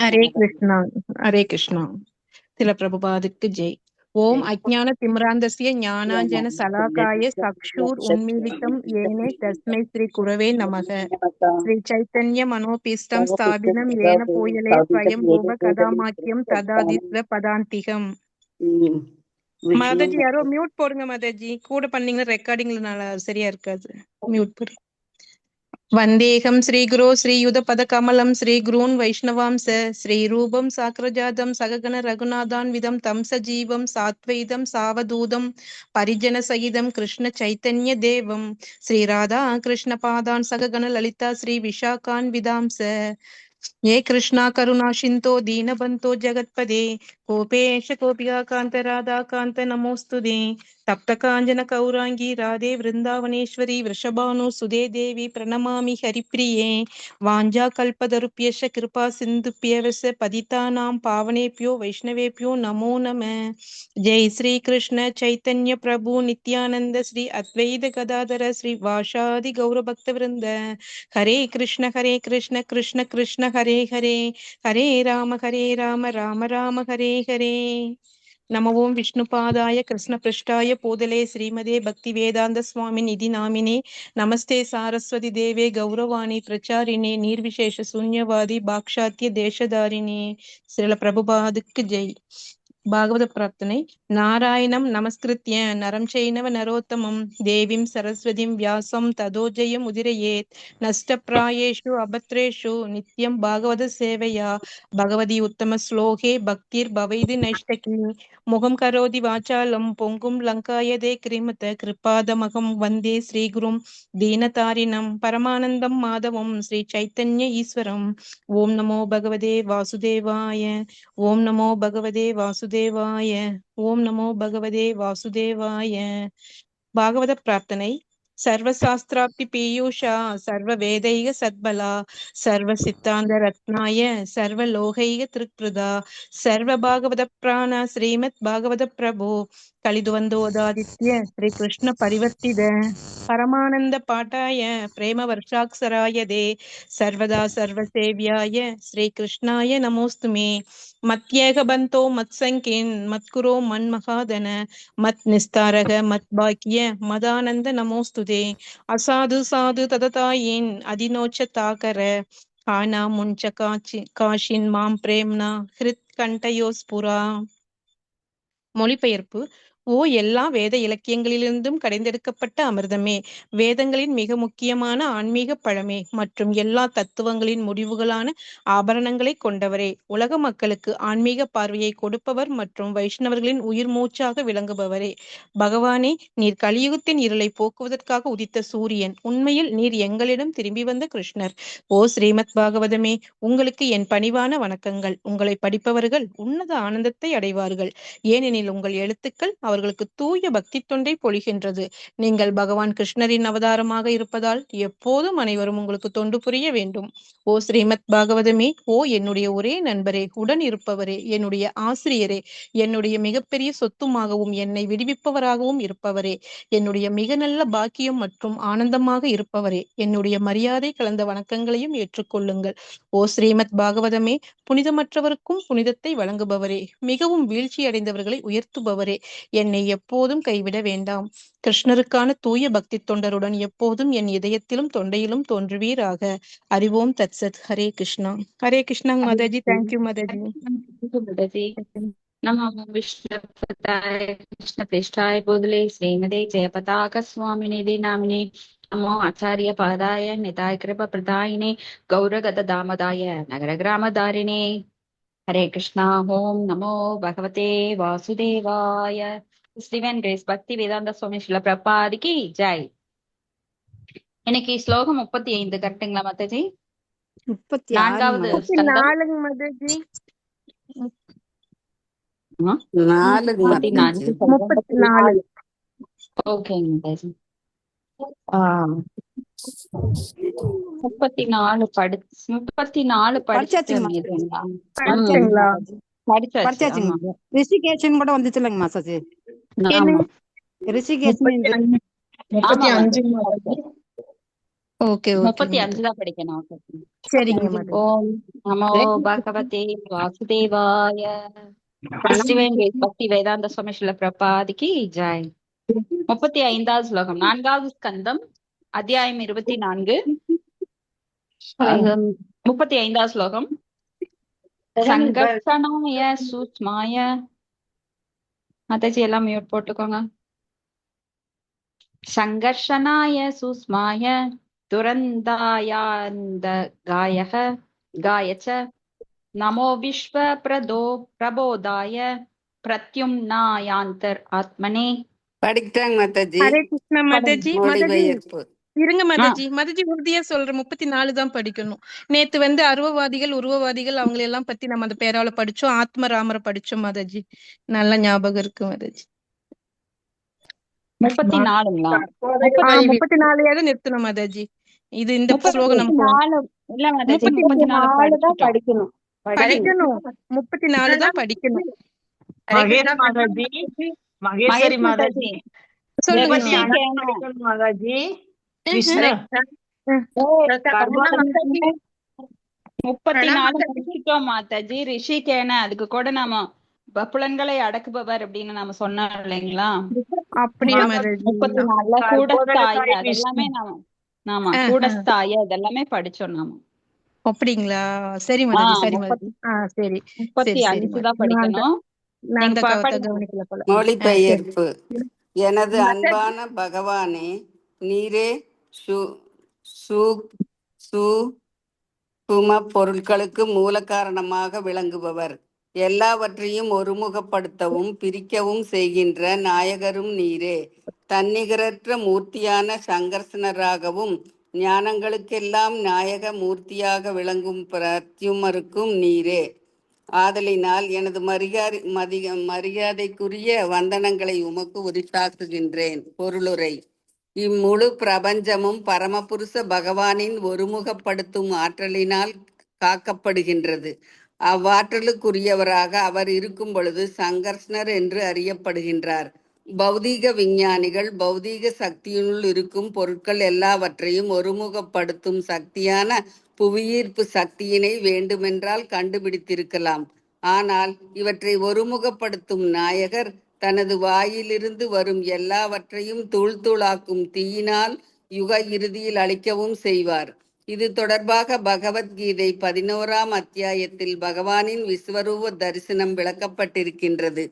हरे कृष्णा हरे कृष्णा तिल प्रभुपादुक्कु जय। ओम अज्ञान तिमिरान्धस्य ज्ञानाञ्जन शलाकाय चक्षुर उन्मीलितं येन तस्मै श्री गुरवे नमः। श्री चैतन्य मनोपीष्टं स्थापितं येन पूयले स्वयं भूव कदामाक्यं तदादिस्व पदान्तिकम्। மாதாஜி யாரோ மியூட் போடுங்க மாதாஜி, கூட பண்ணீங்கன்னா ரெக்கார்டிங்ல நல்லா சரியா இருக்காது. மியூட் போடு. वंदेहं श्रीगुरो श्रीयुतपदकमलं श्रीगुरून् वैष्णवांस श्रीरूपं साग्रजातं सगगण रघुनाथान्वितं तं सजीवं सात्वैतं सावधूतं परिजनसहितं कृष्णचैतन्यदेवं श्रीराधा कृष्णपादान् सगगण ललिता श्रीविशाखान्वितांस ये कृष्णा करुणा सिन्धो दीनबन्धो जगत्पदे गोपेश गोपिकान्त राधाकान्त नमोऽस्तुते। तप्त कांचन कौरांगी राधे वृंदावनेश्वरी वृषभानुसुते देवी प्रणमामि हरिप्रिये। वाञ्छा कल्पतरुभ्यश्च कृपा सिन्धुभ्यश्च पतितानां पावनेभ्यो वैष्णवेभ्यो नमो नमः। जय श्री कृष्ण चैतन्य प्रभु नित्यानंद श्री अद्वैत गदाधर श्री वासादि गौर भक्तवृंद। हरे कृष्ण कृष्ण कृष्ण हरे हरे, हरे राम राम राम हरे हरे। नमो ओं विष्णुपादाय कृष्णपृष्ठाय पूतले श्रीमते भक्तिवेदांत स्वामी निधि नामिने नमस्ते सारस्वती देवे गौरवाणी प्रचारिणे निर्विशेष शून्यवादी भाक्षात्य देशधारिणे। श्रील प्रभुपादुक्कु जय। भागवत प्रार्थने। नारायणं नमस्कृत्य नरं चैव नरोत्तमं देवीं सरस्वतीं व्यासं ततो जयमुदीरयेत्। नष्टप्रायेषु अभद्रेषु नित्यं भागवत सेवया भगवती उत्तम श्लोके भक्तिर्भवेद् नैष्टकी। मुखं करोति वाचालं पुंगुं लङ्कायते क्रीमत कृपादमहं वन्दे श्रीगुरुं दीनतारिणं परमानन्दं माधवं श्रीचैतन्य ईश्वरम्। ओं नमो भगवते वासुदेवाय, ओं नमो भगवते वासुदेवाय, ओं नमो भगवते वासुदेवाय। भागवत प्रार्थனை। सर्वशास्त्राप्ति पीयूषा सर्ववेदैः सद्बला सर्वसिद्धान्त रत्नाय सर्वलोकैः त्रिकृदा सर्वभागवत प्राण श्रीमद् भागवत प्रभु कलिदुवन्दोदादित्य श्री कृष्ण परिवर्तित परमानंद पाठाय प्रेम वर्षाक्षराय दे सर्वदा सर्वसेव्याय श्री कृष्णाय नमोस्तुमे। मत्येक बन्तो मत्संकीन् मत्कुरो मन्महादन मत् निस्तारक मत् भाग्य मदानंद नमोस्तुते। असाधु साधु तदतायिन् अधिनोच ताकर काना मुंच काशिन माम பிரேம்னா ஹிருத் கண்டயோஸ்புரா। மொழிபெயர்ப்பு. ஓ எல்லா வேத இலக்கியங்களிலிருந்தும் கடைந்தெடுக்கப்பட்ட அமிர்தமே, வேதங்களின் மிக முக்கியமான ஆன்மீக பழமே மற்றும் எல்லா தத்துவங்களின் முடிவுகளான ஆபரணங்களை கொண்டவரே, உலக மக்களுக்கு ஆன்மீக பார்வையை கொடுப்பவர் மற்றும் வைஷ்ணவர்களின் உயிர் மூச்சாக விளங்குபவரே, பகவானே, நீர் கலியுகத்தின் இருளை போக்குவதற்காக உதித்த சூரியன், உண்மையில் நீர் எங்களிடம் திரும்பி வந்த கிருஷ்ணர். ஓ ஸ்ரீமத் பாகவதமே, உங்களுக்கு என் பணிவான வணக்கங்கள். உங்களை படிப்பவர்கள் உன்னத ஆனந்தத்தை அடைவார்கள், ஏனெனில் உங்கள் எழுத்துக்கள் அவர்களுக்கு தூய பக்தி தொண்டை பொழிகின்றது. நீங்கள் பகவான் கிருஷ்ணரின் அவதாரமாக இருப்பதால் எப்போதும் அனைவரும் உங்களுக்கு தொண்டு புரிய வேண்டும். ஓ ஸ்ரீமத் பாகவதமே, ஓ என்னுடைய ஒரே நண்பரே, உடன் இருப்பவரே, என்னுடைய ஆசிரியரே, என்னுடைய மிகப்பெரிய சொத்துமாகவும் என்னை விடுவிப்பவராகவும் இருப்பவரே, என்னுடைய மிக நல்ல பாக்கியம் மற்றும் ஆனந்தமாக இருப்பவரே, என்னுடைய மரியாதை கலந்த வணக்கங்களையும் ஏற்றுக்கொள்ளுங்கள். ஓ ஸ்ரீமத் பாகவதமே, புனிதமற்றவருக்கும் புனிதத்தை வழங்குபவரே, மிகவும் வீழ்ச்சி அடைந்தவர்களை உயர்த்துபவரே, என்னை எப்போதும் கைவிட வேண்டாம். கிருஷ்ணருக்கான தூய பக்தி தொண்டருடன் எப்போதும் என் இதயத்திலும் தொண்டையிலும் தோன்றுவீராக. அறிவோம் தத்சத். ஹரே கிருஷ்ணா. ஹரே கிருஷ்ணா மாதாஜி. தேங்க்யூ மாதாஜி. नमो विष्णुपदाय कृष्णपृष्ठाय पूतले श्रीमते जयपताक स्वामिनिधि नामिने। नमो आचार्य पादाय निताय कृपप्रदायिने गौरगतदामदाय नगरग्रामधारिणे। हरे कृष्णा। ओम नमो भगवते वासुदेवाय। स्टीवन ग्रेस भक्ति वेदांत स्वामी श्रील प्रभुपाद की जय। இன்னைக்கு ஸ்லோகம் 35 கரெக்ட்டுங்களா மாதாஜி? 4வது ஸ்கந்தம். 34 மாதாஜி. 34. ஓகேங்க மாதாஜி. 34 படிச்சீங்களா? படிச்சாச்சு. ரிஷிகேஷன் கூட வந்துச்சு இல்லைங்க மாசாஜி? ஆமா. ரிஷிகேஷன் 35. ஓகே ஓகேங்க 35 மாதாஜி. தான் படிக்கணும். Okay. சரிங்க மாதாஜி. ஓம் நமோ பகவதே வாசுதேவாய. சிவன் பக்தி வேதாந்த சுவாமி ஸ்ரீல பிரபாதிக்கு ஜெய். 35வது ஸ்லோகம், 4வது ஸ்கந்தம், அத்தியாயம் 24, 35வது ஸ்லோகம். சங்கர்ஷணாய சூக்ஷ்மாய. மாதாஜி எல்லாம் மியூட் போட்டுக்கோங்க. சங்கர்ஷணாய சூக்ஷ்மாய துரந்தாயாந்த காயக காயச்ச நமோ விஸ்வ பிரபோதாய பிரத்யும்னாயாந்தர் ஆத்மனே. படிக்கிட்டாங்க மாதாஜி. ஹரே கிருஷ்ணா மாதாஜி. மாதாஜி மொழிபெயர்ப்பு. இருங்க மாதாஜி. மாதாஜி உறுதியா சொல்றேன், 34 தான் படிக்கணும். நேத்து வந்து அருவவாதிகள் உருவவாதிகள் அவங்களை எல்லாம் பத்தி நம்ம அந்த பேரால படிச்சோம். ஆத்ம ராமரை படிச்சோம் மாதாஜி. நல்ல ஞாபகம் இருக்கு மாதாஜி. 34ங்களா? 34 நிறுத்தணும் மாதாஜி. இது இந்த ஸ்லோகம் நமக்கு 34 இல்ல மாதாஜி, 34 தான் 34 படிக்கணும். படிக்கணும். 34 தான் படிக்கணும். மகேஷ் மாதாஜி, மகேஸ்வரி மாதாஜி, சொல்லுங்க. மாதாஜி, கிருஷ்ண 34 முடிச்சிட்டோம் மாதாஜி. ரிஷிகேன அதுக்கு கூட நாம புலன்களை அடக்குபவர் அப்படின்னு நாம சொன்னோம் இல்லைங்களா? அப்படியா மாதாஜி? 34 கூடஸ்தாய அதெல்லாமே நாம கூடஸ்தாய இதெல்லாமே படிச்சோம் நாம. அப்படிங்களா? சரி மாதாஜி, சரி மாதாஜி. சரி 35 தான் படிக்கணும். நான் கவனிக்கல போல. மொழிபெயர்ப்பு. எனது அன்பான பகவானே, நீரே சூக்ஷ்ம பொருட்களுக்கு மூல காரணமாக விளங்குபவர். எல்லாவற்றையும் ஒருமுகப்படுத்தவும் பிரிக்கவும் செய்கின்ற நாயகரும் நீரே. தன்னிகரற்ற மூர்த்தியான சங்கர்ஷனராகவும் ஞானங்களுக்கெல்லாம் நாயக மூர்த்தியாக விளங்கும் பிரத்யுமருக்கும் நீரே. ஆதலினால் எனது மரியாதைக்குரிய வந்தனங்களை உமக்கு உரித்தாக்குகின்றேன். பொருளுரை. இம்முழு பிரபஞ்சமும் பரமபுருஷ பகவானின் ஒருமுகப்படுத்தும் ஆற்றலினால் காக்கப்படுகின்றது. அவ்வாற்றலுக்குரியவராக அவர் இருக்கும் பொழுது சங்கர்ஷ்ணர் என்று அறியப்படுகின்றார். பௌதீக விஞ்ஞானிகள் பௌதீக சக்தியினுள் இருக்கும் பொருட்கள் எல்லாவற்றையும் ஒருமுகப்படுத்தும் சக்தியான புவியீர்ப்பு சக்தியினை வேண்டுமென்றால் கண்டுபிடித்திருக்கலாம். ஆனால் இவற்றை ஒருமுகப்படுத்தும் நாயகர் தனது வாயிலிருந்து வரும் எல்லாவற்றையும் தூள்தூளாக்கும் தீயினால் யுக இறுதியில் அழிக்கவும் செய்வார். இது தொடர்பாக பகவத்கீதை 11ஆம் அத்தியாயத்தில் பகவானின் விஸ்வரூப தரிசனம் விளக்கப்பட்டிருக்கின்றது.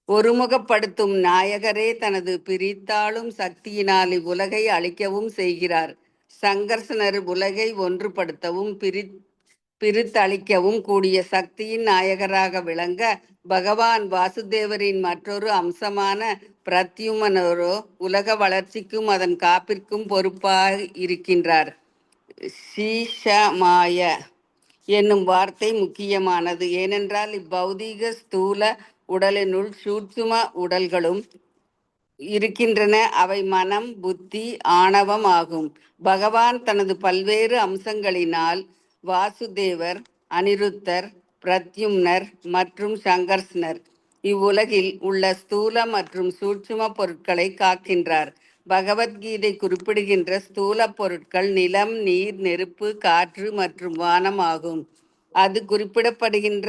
ஒருமுகப்படுத்தும் நாயகரே தனது பிரித்தாளும் சக்தியினால் இவ்வுலகை அழிக்கவும் செய்கிறார். சங்கர்ஷனர் உலகை ஒன்றுபடுத்தவும் பிரித்தளிக்கவும் கூடிய சக்தியின் நாயகராக விளங்க பகவான் வாசுதேவரின் மற்றொரு அம்சமான பிரத்யுமனரோ உலக வளர்ச்சிக்கும் அதன் காப்பிற்கும் பொறுப்பாக இருக்கின்றார். சீஷமாய என்னும் வார்த்தை முக்கியமானது. ஏனென்றால் இப்பௌதீக ஸ்தூல உடலினுள் சூட்சும உடல்களும் இருக்கின்றன. அவை மனம், புத்தி, ஆணவம் ஆகும். பகவான் தனது பல்வேறு அம்சங்களினால் வாசுதேவர், அனிருத்தர், பிரத்யும்னர் மற்றும் சங்கர்ஷ்ணர் இவ்வுலகில் உள்ள ஸ்தூல மற்றும் சூட்சும பொருட்களை காக்கின்றார். பகவத்கீதை குறிப்பிடுகின்ற ஸ்தூல பொருட்கள் நிலம், நீர், நெருப்பு, காற்று மற்றும் வானம் ஆகும். அது குறிப்பிடப்படுகின்ற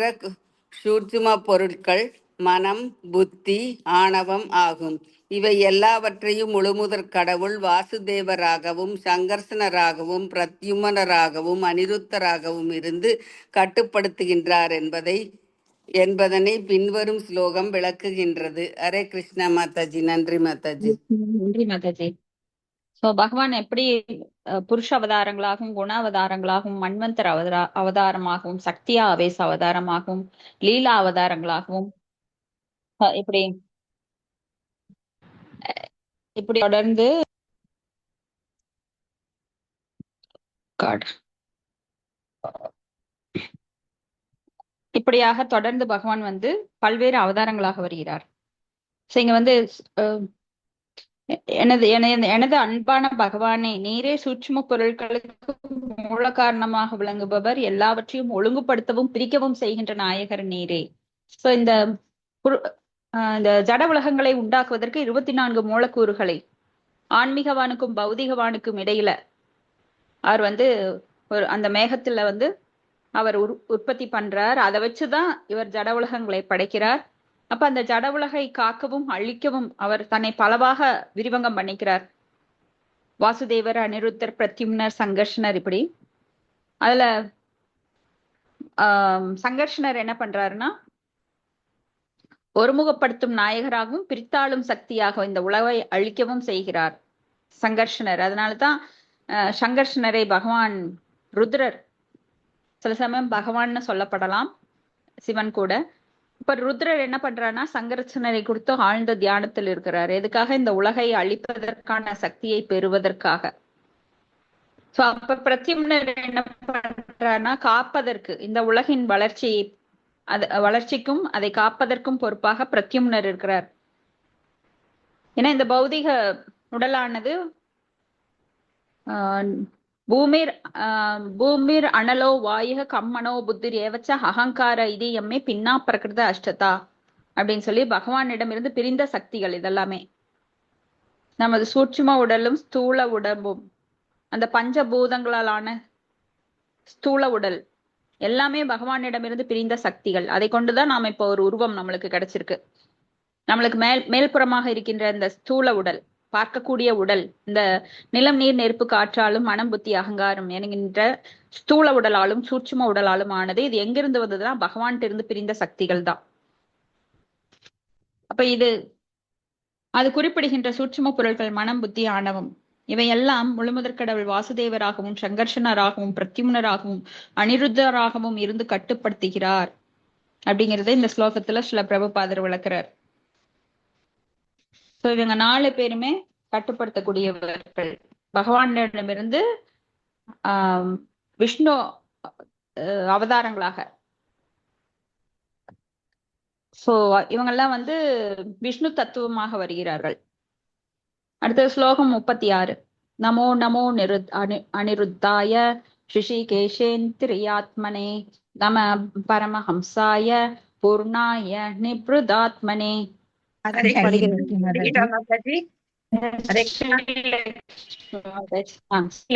சூட்சும பொருட்கள் மனம், புத்தி, ஆணவம் ஆகும். இவை எல்லாவற்றையும் முழுமுதற் கடவுள் வாசுதேவராகவும் சங்கர்ஷனராகவும் பிரத்யுமனராகவும் அனிருத்தராகவும் இருந்து கட்டுப்படுத்துகின்றார் என்பதனை பின்வரும் ஸ்லோகம் விளக்குகின்றது. ஹரே கிருஷ்ணா மாதாஜி. நன்றி மாதாஜி. நன்றி மாதாஜி. சோ பகவான் எப்படி புருஷ அவதாரங்களாகவும் குண அவதாரங்களாகவும் மன்வந்தர் அவதாரமாகவும் சக்தியா ஆவேச அவதாரமாகவும் லீலா அவதாரங்களாகவும் இப்படி தொடர்ந்து இப்படியாக தொடர்ந்து பகவான் வந்து பல்வேறு அவதாரங்களாக வருகிறார். சோ இங்க வந்து எனது அன்பான பகவானே, நீரே சூட்சும பொருட்களுக்கு மூல காரணமாக விளங்குபவர். எல்லாவற்றையும் ஒழுங்குபடுத்தவும் பிரிக்கவும் செய்கின்ற நாயகர் நீரே. சோ இந்த ஜட உலகங்களை உண்டாக்குவதற்கு 24 மூலக்கூறுகளை ஆன்மீகவானுக்கும் பௌதிகவானுக்கும் இடையில அவர் அந்த மேகத்துல அவர் உற்பத்தி பண்றார். அதை வச்சுதான் இவர் ஜட உலகங்களை படைக்கிறார். அப்ப அந்த ஜட உலகை காக்கவும் அழிக்கவும் அவர் தன்னை பலவாக விரிவங்கம் பண்ணிக்கிறார். வாசுதேவர், அனிருத்தர், பிரத்யும்னர், சங்கர்ஷனர், இப்படி. அதுல சங்கர்ஷனர் என்ன பண்றாருன்னா, ஒருமுகப்படுத்தும் நாயகராகவும் பிரித்தாளும் சக்தியாக இந்த உலகை அழிக்கவும் செய்கிறார் சங்கர்ஷனர். அதனாலதான் சங்கர்ஷனரை பகவான் ருத்ரர், சில சமயம் பகவான்னு சொல்லப்படலாம், சிவன் கூட. இப்ப ருத்ரர் என்ன பண்றாருன்னா, சங்கர்ஷனரை கொடுத்து ஆழ்ந்த தியானத்தில் இருக்கிறார். எதுக்காக? இந்த உலகை அழிப்பதற்கான சக்தியை பெறுவதற்காக. சோ அப்ப பிரத்யும்னர் என்ன பண்றாருன்னா, காப்பதற்கு, இந்த உலகின் வளர்ச்சிக்கும் அதை காப்பதற்கும் பொறுப்பாக பிரத்யும்னர் இருக்கிறார். ஏன்னா இந்த பௌதிக உடலானது பூமிர் அனலோ வாயு கம்மனோ புத்திர் ஏவச்ச அகங்கார இது எம்மே பின்னா பிரகிருத அஷ்டதா அப்படின்னு சொல்லி பகவானிடமிருந்து பிரிந்த சக்திகள் இதெல்லாமே. நமது சூட்சும உடலும் ஸ்தூல உடம்பும், அந்த பஞ்சபூதங்களாலான ஸ்தூல உடல் எல்லாமே பகவானிடமிருந்து பிரிந்த சக்திகள். அதை கொண்டுதான் நாம இப்போ ஒரு உருவம் நம்மளுக்கு கிடைச்சிருக்கு. நம்மளுக்கு மேல்புறமாக இருக்கின்ற இந்த ஸ்தூல உடல், பார்க்கக்கூடிய உடல், இந்த நிலம், நீர், நெருப்பு, காற்றாலும் மனம், புத்தி, அகங்காரம் என்கின்ற ஸ்தூல உடலாலும் சூட்சும உடலாலும் ஆனது. இது எங்கிருந்து வந்ததுன்னா பகவான்கிட்ட இருந்து பிரிந்த சக்திகள் தான். அப்ப அது குறிப்பிடுகின்ற சூட்சும பொருட்கள் மனம், புத்தி, ஆணவம் இவையெல்லாம் முழுமுதற்கடவுள் வாசுதேவராகவும் சங்கர்ஷனராகவும் பிரத்யும்னராகவும் அனிருத்தராகவும் இருந்து கட்டுப்படுத்துகிறார் அப்படிங்கறத இந்த ஸ்லோகத்துல சில பிரபுபாதர் விளக்குறார். சோ இவங்க 4 பேருமே கட்டுப்படுத்தக்கூடியவர்கள் பகவானிடமிருந்து விஷ்ணு அவதாரங்களாக. சோ இவங்கெல்லாம் விஷ்ணு தத்துவமாக வருகிறார்கள். அடுத்த ஸ்லோகம் 36. நமோ நமோ அனிருத்தாய ஷிஷிகேஷேந்திரியாத்மனே நம பரமஹம்சாய பூர்ணாய நிப்ருதாத்மனே.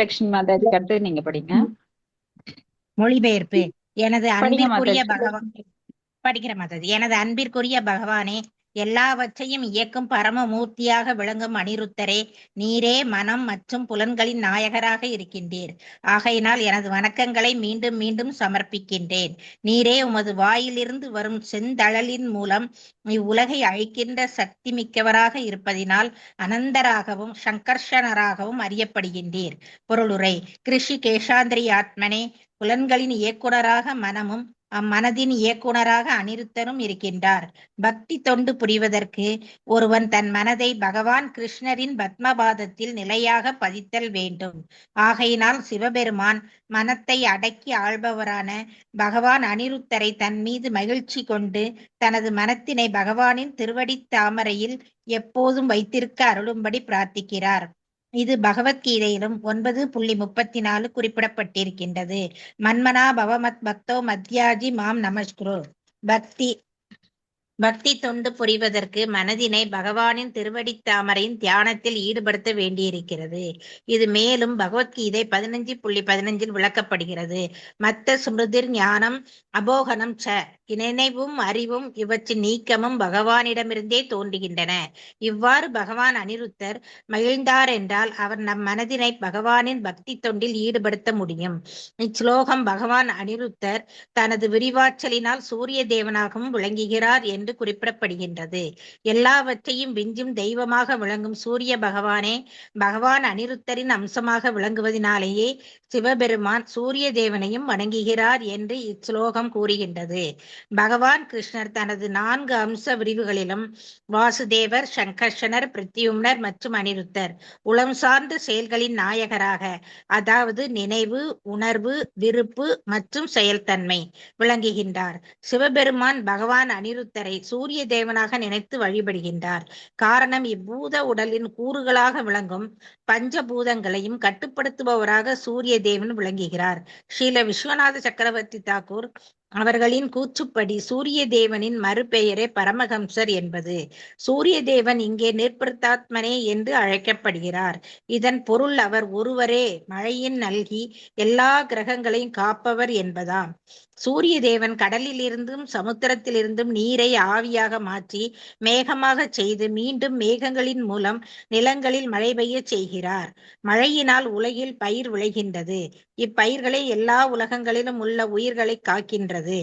லட்சுமி மாதாஜி அடுத்து நீங்க படிங்க. மொழிபெயர்ப்பு. எனது அன்பிற்குரிய பகவான் படிக்கிற மாதாஜி. எனது அன்பிற்குரிய பகவானே, எல்லாவற்றையும் இயக்கும் பரமமூர்த்தியாக விளங்கும் அனிருத்தரே, நீரே மனம் மற்றும் புலன்களின் நாயகராக இருக்கின்றீர். ஆகையினால் எனது வணக்கங்களை மீண்டும் மீண்டும் சமர்ப்பிக்கின்றேன். நீரே உமது வாயிலிருந்து வரும் செந்தழலின் மூலம் இவ்வுலகை அழிக்கின்ற சக்தி மிக்கவராக இருப்பதினால் அனந்தராகவும் சங்கர்ஷனராகவும் அறியப்படுகின்றீர். பொருளுரை. கிருஷி கேஷாந்திரி ஆத்மனே, புலன்களின் இயக்குனராக மனமும் அம்மனதின் இயக்குனராக அனிருத்தரும் இருக்கின்றார். பக்தி தொண்டு புரிவதற்கு ஒருவன் தன் மனதை பகவான் கிருஷ்ணரின் பத்மபாதத்தில் நிலையாக பதித்தல் வேண்டும். ஆகையினால் சிவபெருமான் மனத்தை அடக்கி ஆள்பவரான பகவான் அனிருத்தரை தன் மீது மகிழ்ச்சி கொண்டு தனது மனத்தினை பகவானின் திருவடி தாமரையில் எப்போதும் வைத்திருக்க அருளும்படி பிரார்த்திக்கிறார். இது பகவத்கீதையிலும் 9.34 குறிப்பிடப்பட்டிருக்கின்றது. மன்மனா பவமத் பக்தோ மத்யாஜி மாம் நமஸ்குரு. பக்தி தொண்டு புரிவதற்கு மனதினை பகவானின் திருவடி தாமரையின் தியானத்தில் ஈடுபடுத்த வேண்டியிருக்கிறது. இது மேலும் பகவத்கீதை 15.15 விளக்கப்படுகிறது. மத்த ஸ்மிருதிர் ஞானம் அபோகனம் ச. நினைவும் அறிவும் இவற்றின் நீக்கமும் பகவானிடமிருந்தே தோன்றுகின்றன. இவ்வாறு பகவான் அனிருத்தர் மகிழ்ந்தார் என்றால் அவர் நம் மனதினை பகவானின் பக்தி தொண்டில் ஈடுபடுத்த முடியும். இச்லோகம் பகவான் அனிருத்தர் தனது விரிவாற்றலினால் சூரிய தேவனாகவும் விளங்குகிறார் என்று குறிப்பிடப்படுகின்றது. எல்லாவற்றையும் விஞ்சும் தெய்வமாக விளங்கும் சூரிய பகவானே பகவான் அனிருத்தரின் அம்சமாக விளங்குவதனாலேயே சிவபெருமான் சூரிய தேவனையும் வணங்குகிறார் என்று இச்லோகம் கூறுகின்றது. பகவான் கிருஷ்ணர் தனது 4 அம்ச விரிவுகளிலும் வாசுதேவர், சங்கர்ஷனர், பிரத்யும்னர் மற்றும் அனிருத்தர் உளம் சார்ந்த செயல்களின் நாயகராக, அதாவது நினைவு, உணர்வு, விருப்பு மற்றும் செயல்தன்மை விளங்குகின்றார். சிவபெருமான் பகவான் அனிருத்தரை சூரிய தேவனாக நினைத்து வழிபடுகின்றார். காரணம், இப்பூத உடலின் கூறுகளாக விளங்கும் பஞ்சபூதங்களையும் கட்டுப்படுத்துபவராக சூரிய தேவன் விளங்குகிறார். ஸ்ரீல விஸ்வநாத சக்கரவர்த்தி தாக்கூர் அவர்களின் கூற்றுப்படி சூரிய தேவனின் மறுபெயரே பரமஹம்சர் என்பது. சூரிய தேவன் இங்கே நிர்பிரதாத்மனே என்று அழைக்கப்படுகிறார். இதன் பொருள் அவர் ஒருவரே மழையின் நல்கி எல்லா கிரகங்களையும் காப்பவர் என்பதாம். சூரிய தேவன் கடலிலிருந்தும் சமுத்திரத்திலிருந்தும் நீரை ஆவியாக மாற்றி மேகமாக செய்து மீண்டும் மேகங்களின் மூலம் நிலங்களில் மழை பெய்ய செய்கிறார். மழையினால் உலகில் பயிர் விளைகின்றது. இப்பயிர்களை எல்லா உலகங்களிலும் உள்ள உயிர்களை காக்கின்றது.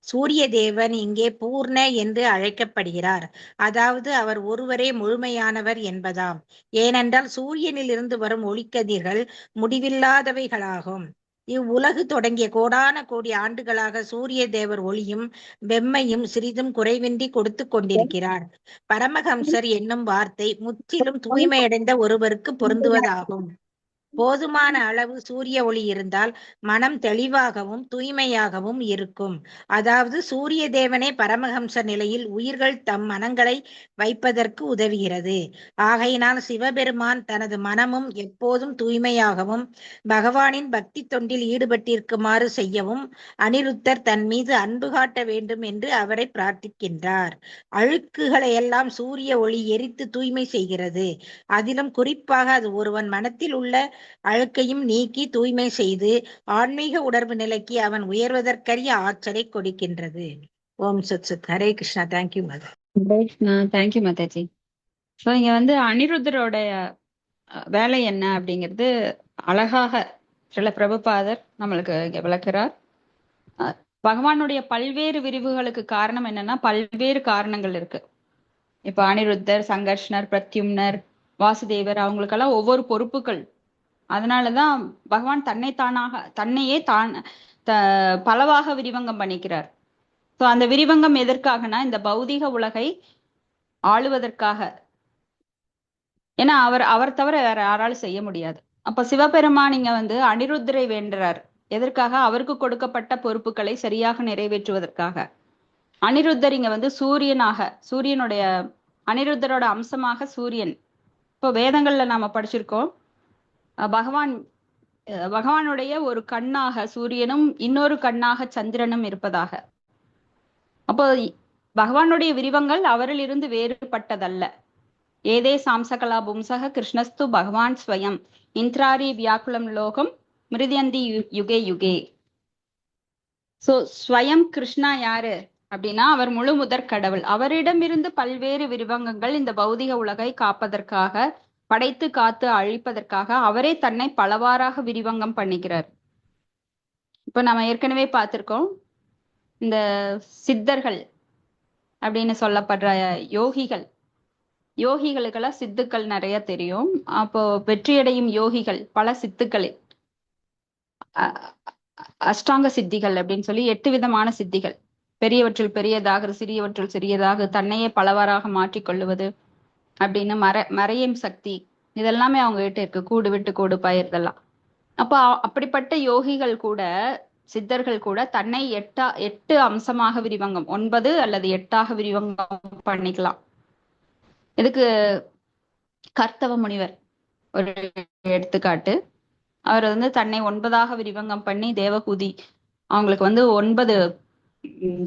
சூரிய தேவன் இங்கே பூர்ண என்று அழைக்கப்படுகிறார். அதாவது அவர் ஒருவரே முழுமையானவர் என்பதாம். ஏனென்றால் சூரியனிலிருந்து வரும் ஒளிக்கதிர்கள் முடிவில்லாதவைகளாகும். இவ்வுலகு தொடங்கிய கோடான கோடி ஆண்டுகளாக சூரிய தேவர் ஒளியும் வெம்மையும் சிறிதும் குறைவின்றி கொடுத்து கொண்டிருக்கிறார். பரமஹம்சர் என்னும் வார்த்தை முற்றிலும் தூய்மையடைந்த ஒருவருக்கு பொருந்துவதாகும். போதுமான அளவு சூரிய ஒளி இருந்தால் மனம் தெளிவாகவும் தூய்மையாகவும் இருக்கும். அதாவது சூரிய தேவனே பரமஹம்ச நிலையில் உயிர்கள் தம் மனங்களை வைப்பதற்கு உதவுகிறது. ஆகையினால் சிவபெருமான் தனது மனமும் எப்போதும் தூய்மையாகவும் பகவானின் பக்தி தொண்டில் ஈடுபட்டிருக்குமாறு செய்யவும் அனிருத்தர் தன் மீது அன்பு காட்ட வேண்டும் என்று அவரை பிரார்த்திக்கின்றார். அழுக்குகளை எல்லாம் சூரிய ஒளி எரித்து தூய்மை செய்கிறது. அதிலும் குறிப்பாக அது ஒருவன் மனத்தில் உள்ள அழுக்கையும் நீக்கி தூய்மை செய்து ஆன்மீக உணர்வு நிலைக்கு அவன் உயர்வதற்கரிய ஆற்றலை கொடுக்கின்றது. ஓம் சத் சத். Hare Krishna. Thank you mother. Thank you Mataji. So இங்க வந்து அனிருத்தரோடைய வேலை என்ன அப்படிங்கிறது அழகாக சில பிரபுபாதர் நம்மளுக்கு இங்க விளக்குறார். பகவானுடைய பல்வேறு விரிவுகளுக்கு காரணம் என்னன்னா பல்வேறு காரணங்கள் இருக்கு. இப்ப அனிருத்தர், சங்கர்ஷ்ணர், பிரத்யும்னர், வாசுதேவர் அவங்களுக்கெல்லாம் ஒவ்வொரு பொறுப்புகள். அதனாலதான் பகவான் தன்னையே பலவாக விரிவங்கம் பண்ணிக்கிறார். ஸோ அந்த விரிவங்கம் எதற்காகனா இந்த பௌதிக உலகை ஆளுவதற்காக. ஏன்னா அவர் தவிர வேற யாராலும் செய்ய முடியாது. அப்ப சிவபெருமான் இங்க வந்து அனிருத்தரை வேண்டுறார். எதற்காக? அவருக்கு கொடுக்கப்பட்ட பொறுப்புகளை சரியாக நிறைவேற்றுவதற்காக. அனிருத்தர் இங்க வந்து அனிருத்தரோட அம்சமாக சூரியன். இப்போ வேதங்கள்ல நாம படிச்சிருக்கோம், பகவானுடைய ஒரு கண்ணாக சூரியனும் இன்னொரு கண்ணாக சந்திரனும் இருப்பதாக. அப்போ பகவானுடைய விரிவங்கள் அவரில் இருந்து வேறுபட்டதல்ல. ஏதே சாம்சகலா பும்சக கிருஷ்ணஸ்து பகவான் ஸ்வயம் இந்திராரி வியாக்குலம் லோகம் மிருதியந்தி யுகே யுகே. சோ ஸ்வயம் கிருஷ்ணா யாரு அப்படின்னா அவர் முழு முதற் கடவுள். அவரிடமிருந்து பல்வேறு விரிவங்கங்கள் இந்த பௌதிக உலகை காப்பதற்காக, படைத்து காத்து அழிப்பதற்காக அவரே தன்னை பலவாறாக விரிவங்கம் பண்ணிக்கிறார். இப்ப நம்ம ஏற்கனவே பார்த்திருக்கோம், இந்த சித்தர்கள் அப்படின்னு சொல்லப்படுற யோகிகளுக்கெல்லாம் சித்துக்கள் நிறைய தெரியும். அப்போ வெற்றியடையும் யோகிகள் பல சித்துக்கள், அஷ்டாங்க சித்திகள் அப்படின்னு சொல்லி 8 விதமான சித்திகள். பெரியவற்றுள் பெரியதாக, சிறியவற்றுள் சிறியதாக, தன்னையே பலவாறாக மாற்றிக்கொள்ளுவது அப்படின்னு மறையும் சக்தி, இதெல்லாமே அவங்க கிட்ட இருக்கு. கூடு விட்டு கூடு பயிர்தெல்லாம். அப்ப அப்படிப்பட்ட யோகிகள் கூட, சித்தர்கள் கூட தன்னை 8 அம்சமாக விரிவங்கம், 9 அல்லது 8ஆக விரிவங்கம் பண்ணிக்கலாம். இதுக்கு கர்த்தவ முனிவர் ஒரு எடுத்துக்காட்டு. அவர் வந்து தன்னை 9ஆக விரிவங்கம் பண்ணி தேவகூதி அவங்களுக்கு வந்து 9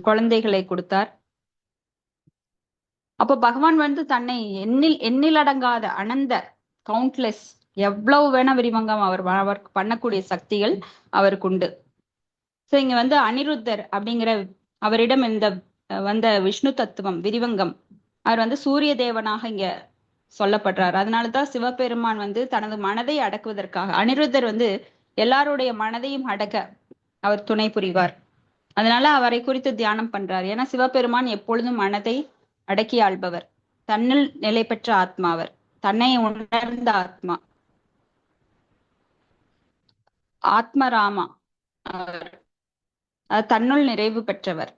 குழந்தைகளை கொடுத்தார். அப்ப பகவான் வந்து தன்னை எண்ணிலடங்காத அனந்த கவுண்ட்லெஸ் எவ்வளவு வேணா விரிவங்கம் அவர் பண்ணக்கூடிய சக்திகள் அவருக்கு உண்டு. சோ இங்க வந்து அனிருத்தர் அப்படிங்கிற அவரிடம் வந்த விஷ்ணு தத்துவம் விரிவங்கம், அவர் வந்து சூரிய தேவனாக இங்க சொல்லப்படுறார். அதனாலதான் சிவபெருமான் வந்து தனது மனதை அடக்குவதற்காக, அனிருத்தர் வந்து எல்லாருடைய மனதையும் அடக்க அவர் துணை புரிவார். அதனால அவரை குறித்து தியானம் பண்றார். ஏன்னா சிவபெருமான் எப்பொழுதும் மனதை அடக்கி ஆள்பவர், தன்னில் நிலை பெற்ற ஆத்மா, அவர் தன்னை உணர்ந்த ஆத்மா, ஆத்மராமா, தன்னுள் நிறைவு பெற்றவர்.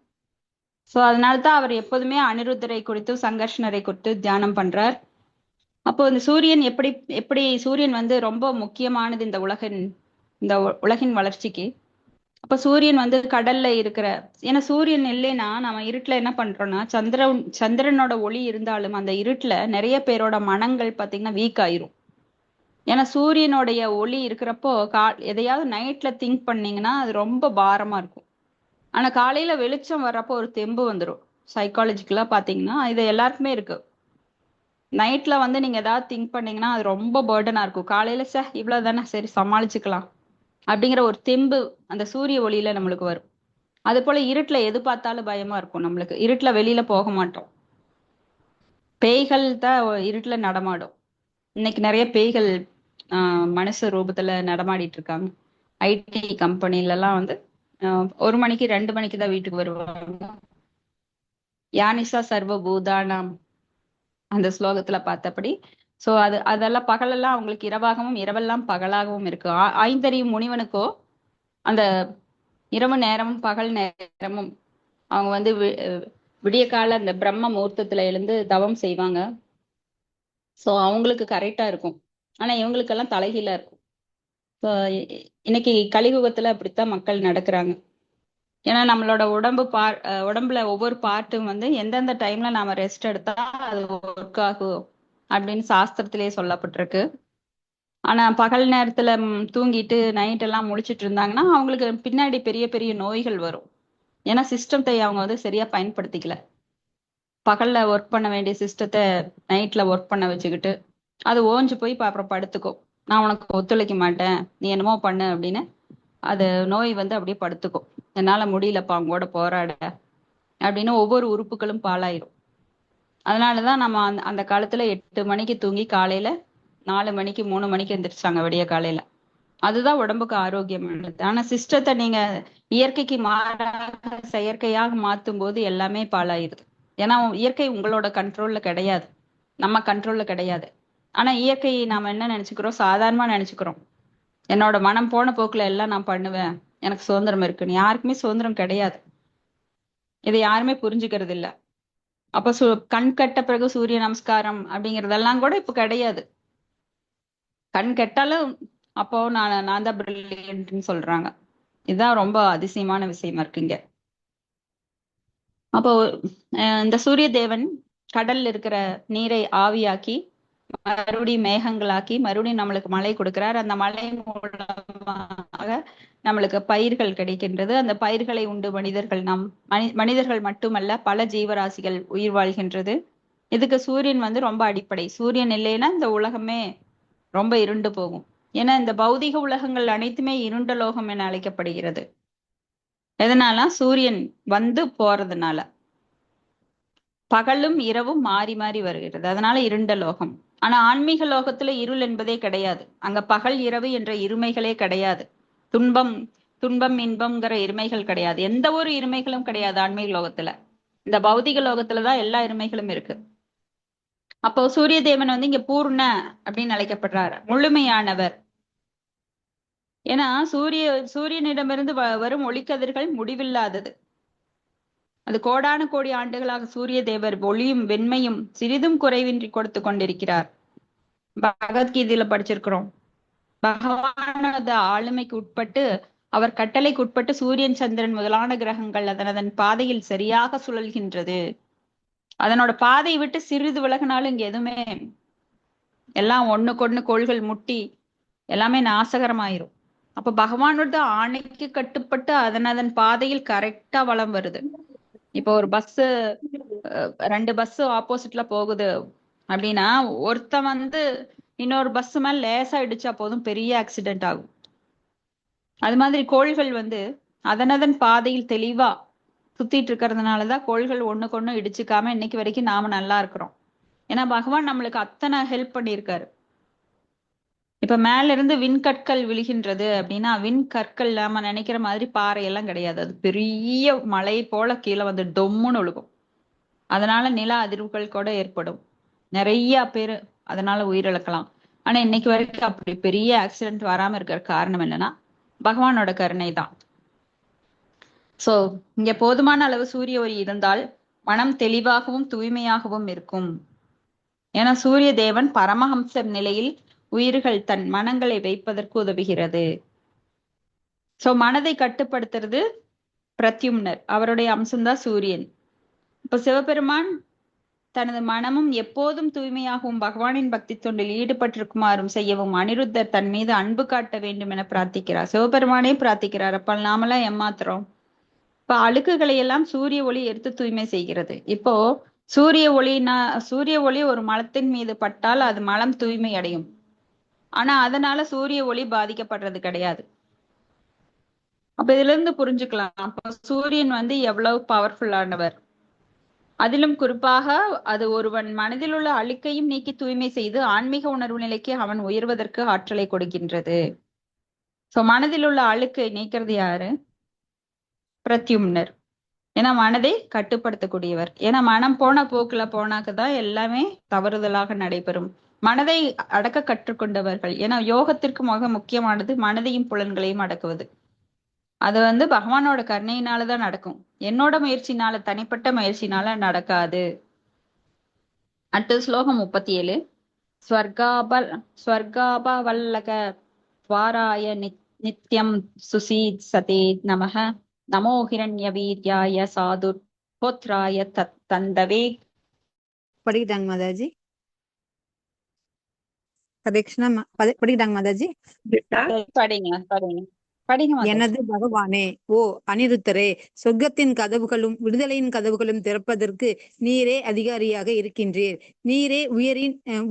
சோ அதனால்தான் அவர் எப்போதுமே அனிருத்தரை குறித்து சங்கர்ஷ்ணரை குறித்து தியானம் பண்றார். அப்போ இந்த சூரியன் எப்படி சூரியன் வந்து ரொம்ப முக்கியமானது இந்த உலகின் வளர்ச்சிக்கு. அப்ப சூரியன் வந்து கடல்ல இருக்கிற, ஏன்னா சூரியன் இல்லைன்னா நம்ம இருட்டுல என்ன பண்றோம்னா, சந்திரனோட ஒளி இருந்தாலும் அந்த இருட்டுல நிறைய பேரோட மனங்கள் பாத்தீங்கன்னா வீக் ஆயிரும். ஏன்னா சூரியனுடைய ஒளி இருக்கிறப்போ எதையாவது நைட்ல திங்க் பண்ணீங்கன்னா அது ரொம்ப பாரமா இருக்கும். ஆனா காலையில வெளிச்சம் வர்றப்போ ஒரு தெம்பு வந்துடும். சைக்காலஜிக்கலா பாத்தீங்கன்னா இது எல்லாருக்குமே இருக்கு. நைட்ல வந்து நீங்க ஏதாவது திங்க் பண்ணீங்கன்னா அது ரொம்ப பேர்டனா இருக்கும். காலையில இவ்வளவு தானே, சரி சமாளிச்சுக்கலாம் அப்படிங்கிற ஒரு தெம்பு அந்த சூரிய ஒளியில நம்மளுக்கு வரும். அது போல இருட்டுல எது பார்த்தாலும் பயமா இருக்கும். நம்மளுக்கு இருட்டுல வெளியில போக மாட்டோம். பேய்கள் தான் இருட்டுல நடமாடும். இன்னைக்கு நிறைய பேய்கள் மனுஷ ரூபத்துல நடமாடிட்டு இருக்காங்க. ஐடி கம்பெனில எல்லாம் வந்து 1 மணிக்கு 2 மணிக்கு தான் வீட்டுக்கு வருவாங்க. யானிசா சர்வ பூதானாம் அந்த ஸ்லோகத்துல பார்த்தபடி. சோ அதெல்லாம் பகலெல்லாம் அவங்களுக்கு இரவாகவும் இரவெல்லாம் பகலாகவும் இருக்கு. ஐந்தறியும் முனிவனுக்கோ அந்த இரவு நேரமும் பகல் நேரமும் அவங்க வந்து விடிய கால அந்த பிரம்ம முகூர்த்தத்துல எழுந்து தவம் செய்வாங்க. சோ அவங்களுக்கு கரெக்டா இருக்கும். ஆனா இவங்களுக்கெல்லாம் தலைகீழா இருக்கும். ஸோ இன்னைக்கு கலியுகத்துல அப்படித்தான் மக்கள் நடக்கிறாங்க. ஏன்னா நம்மளோட உடம்புல ஒவ்வொரு பார்ட்டும் வந்து எந்தெந்த டைம்ல நாம ரெஸ்ட் எடுத்தா அது ஒர்க் ஆகும் அப்படின்னு சாஸ்திரத்திலேயே சொல்லப்பட்டிருக்கு. ஆனா பகல் நேரத்துல தூங்கிட்டு நைட் எல்லாம் முழிச்சிட்டு இருந்தாங்கன்னா அவங்களுக்கு பின்னாடி பெரிய பெரிய நோய்கள் வரும். ஏன்னா சிஸ்டத்தை அவங்க வந்து சரியா பயன்படுத்திக்கல. பகல்ல ஒர்க் பண்ண வேண்டிய சிஸ்டத்தை நைட்ல ஒர்க் பண்ண வச்சுக்கிட்டு அது ஓஞ்சு போய் அப்புறம் படுத்துக்கும். நான் உனக்கு ஒத்துழைக்க மாட்டேன், நீ என்னமோ பண்ணு அப்படின்னு அது நோய் வந்து அப்படியே படுத்துக்கும். என்னால முடியலப்பா அவங்களோட போராட அப்படின்னு ஒவ்வொரு உறுப்புகளும் பாழாயிரும். அதனாலதான் நம்ம அந்த காலத்துல 8 மணிக்கு தூங்கி காலையில 4 மணிக்கு 3 மணிக்கு எந்திரிச்சாங்க விடிய காலையில. அதுதான் உடம்புக்கு ஆரோக்கியமானது. ஆனா சிஸ்டத்தை நீங்க இயற்கைக்கு மாறாக செயற்கையாக மாத்தும் போது எல்லாமே பாழாயிருது. ஏன்னா இயற்கை உங்களோட கண்ட்ரோல்ல கிடையாது, நம்ம கண்ட்ரோல்ல கிடையாது. ஆனா இயற்கையை நாம என்ன நினைச்சுக்கிறோம், சாதாரணமா நினைச்சுக்கிறோம். என்னோட மனம் போன போக்குல எல்லாம் நான் பண்ணுவேன், எனக்கு சுதந்திரம் இருக்குன்னு. யாருக்குமே சுதந்திரம் கிடையாது. இதை யாருமே புரிஞ்சுக்கிறது இல்ல. அப்ப கண் கட்ட பிறகு சூரிய நமஸ்காரம் அப்படிங்கறதெல்லாம் கூட இப்ப கிடையாது. கண் கெட்டாலும் அப்போ நான் தான் பிரில்லியன்ட்னு சொல்றாங்க. இதுதான் ரொம்ப அதிசயமான விஷயமா இருக்குங்க. அப்போ இந்த சூரிய தேவன் கடல்ல இருக்கிற நீரை ஆவியாக்கி மறுபடியும் மேகங்களாக்கி மறுபடியும் நம்மளுக்கு மழை கொடுக்கிறார். அந்த மழை மூலமாக நம்மளுக்கு பயிர்கள் கிடைக்கின்றது. அந்த பயிர்களை உண்டு மனிதர்கள் மனிதர்கள் மட்டுமல்ல பல ஜீவராசிகள் உயிர் வாழ்கின்றது. இதுக்கு சூரியன் வந்து ரொம்ப அடிப்படை. சூரியன் இல்லைன்னா இந்த உலகமே ரொம்ப இருண்டு போகும். ஏன்னா இந்த பௌதிக உலகங்கள் அனைத்துமே இருண்ட லோகம் என அழைக்கப்படுகிறது. எதனால? சூரியன் வந்து போறதுனால. பகலும் இரவும் மாறி மாறி வருகிறது, அதனால இருண்ட லோகம். ஆனா ஆன்மீக லோகத்துல இருள் என்பதே கிடையாது. அங்க பகல் இரவு என்ற இருமைகளே கிடையாது. துன்பம் இன்பம்ங்கிற இருமைகள் கிடையாது. எந்த ஒரு இருமைகளும் கிடையாது ஆன்மீக லோகத்துல. இந்த பௌதிக லோகத்துலதான் எல்லா இருமைகளும் இருக்கு. அப்போ சூரிய தேவன் வந்து இங்க பூர்ண அப்படின்னு அழைக்கப்படுறாரு, முழுமையானவர். ஏன்னா சூரியனிடமிருந்து வரும் ஒளிக்கதிர்கள் முடிவில்லாதது. அது கோடான கோடி ஆண்டுகளாக சூரிய தேவர் ஒளியும் வெண்மையும் சிறிதும் குறைவின்றி கொடுத்து கொண்டிருக்கிறார். பகவத்கீதையில படிச்சிருக்கிறோம். பகவானது ஆளுமைக்கு உட்பட்டு அவர் கட்டளைக்கு உட்பட்டு சூரியன் சந்திரன் முதலான கிரகங்கள் அதன் பாதையில் சரியாக சுழல்கின்றது. அதனோட பாதையை விட்டு சிறிது விலகினாலும் இங்க எதுவுமே எல்லாம் ஒண்ணுக்கொண்ணு கோள்கள் முட்டி எல்லாமே நாசகரமாயிரும். அப்ப பகவானோட ஆணைக்கு கட்டுப்பட்டு அதன் பாதையில் கரெக்டா வலம் வருது. இப்போ ஒரு பஸ் 2 பஸ் ஆப்போசிட்ல போகுது அப்படின்னா ஒருத்தன் வந்து இன்னொரு பஸ் மேல லேசா இடிச்சா போதும் பெரிய ஆக்சிடென்ட் ஆகும். அது மாதிரி கோள்கள் வந்து அதன் பாதையில் தெளிவா சுத்திட்டு இருக்கிறதுனாலதான் கோள்கள் ஒண்ணுக்கொண்ணு இடிச்சுக்காம இன்னைக்கு வரைக்கும் நாம நல்லா இருக்கிறோம். ஏன்னா பகவான் நம்மளுக்கு அத்தனை ஹெல்ப் பண்ணியிருக்காரு. இப்ப மேல இருந்து விண்கற்கள் விழுகின்றது அப்படின்னா விண்கற்கள் நாம நினைக்கிற மாதிரி பாறையெல்லாம் கிடையாது. அது பெரிய மலை போல கீழே வந்து டொம்முன்னு ஒழுகும். அதனால நில அதிர்வுகள் கூட ஏற்படும். நிறைய பேர் அதனால உயிரிழக்கலாம். ஆனா இன்னைக்கு வரைக்கும் அப்படி பெரிய ஆக்சிடென்ட் வராம இருக்கிற காரணம் என்னன்னா பகவானோட கருணை தான். சோ இங்க போதுமான அளவு சூரிய ஒளி இருந்தால் மனம் தெளிவாகவும் தூய்மையாகவும் இருக்கும். ஏன்னா சூரிய தேவன் பரமஹம்ச நிலையில் உயிர்கள் தன் மனங்களை வைப்பதற்கு உதவுகிறது. சோ மனதை கட்டுப்படுத்துறது பிரத்யும்னர், அவருடைய அம்சம்தான் சூரியன். இப்ப சிவபெருமான் தனது மனமும் எப்போதும் தூய்மையாகவும் பகவானின் பக்தி தொண்டில் ஈடுபட்டிருக்குமாறும் செய்யவும் அனிருத்தர் தன் மீது அன்பு காட்ட வேண்டும் என பிரார்த்திக்கிறார். சிவபெருமானே பிரார்த்திக்கிறார். அப்ப நாமெல்லாம் ஏமாத்துறோம். இப்ப அழுக்குகளை எல்லாம் சூரிய ஒளி எடுத்து தூய்மை செய்கிறது. இப்போ சூரிய ஒளி ஒரு மலத்தின் மீது பட்டால் அது மலம் தூய்மை அடையும். ஆனா அதனால சூரிய ஒளி பாதிக்கப்படுறது கிடையாது. அப்ப இதுல இருந்து புரிஞ்சுக்கலாம், அப்ப சூரியன் எவ்வளவு பவர்ஃபுல்லானவர். அதிலும் குறிப்பாக அது ஒருவன் மனதில் உள்ள அழுக்கையும் நீக்கி தூய்மை செய்து ஆன்மீக உணர்வு நிலைக்கு அவன் உயர்வதற்கு ஆற்றலை கொடுக்கின்றது. சோ மனதில் உள்ள அழுக்கை நீக்கிறது யாரு? பிரத்யும்னர். ஏன்னா மனதை கட்டுப்படுத்தக்கூடியவர். ஏன்னா மனம் போன போக்குல போனாக்கதான் எல்லாமே தவறுதலாக நடைபெறும். மனதை அடக்க கற்றுக்கொண்டவர்கள். ஏன்னா யோகத்திற்கு மிக முக்கியமானது மனதையும் புலன்களையும் அடக்குவது. அது பகவானோட கருணையினாலதான் நடக்கும். என்னோட முயற்சினால, தனிப்பட்ட முயற்சினால நடக்காது. அடுத்தது ஸ்லோகம் 37. ஸ்வர்காபவல்லக துவாராய நித்யம் சுசீத்சதே நமஹ நமோ ஹிரண்ய வீர்யாய சாதுர் ஹோத்ராய தந்தவே. படிக்கிட்டாங்க மாதாஜி. ஹரே கிருஷ்ணா படிக்கிட்டாங்க மாதாஜி. படிங்க மாதாஜி. எனது பகவானே, ஓ அனிருத்தரே, சொர்க்கத்தின் கதவுகளும் விடுதலையின் கதவுகளும் திறப்பதற்கு நீரே அதிகாரியாக இருக்கின்றீர். நீரே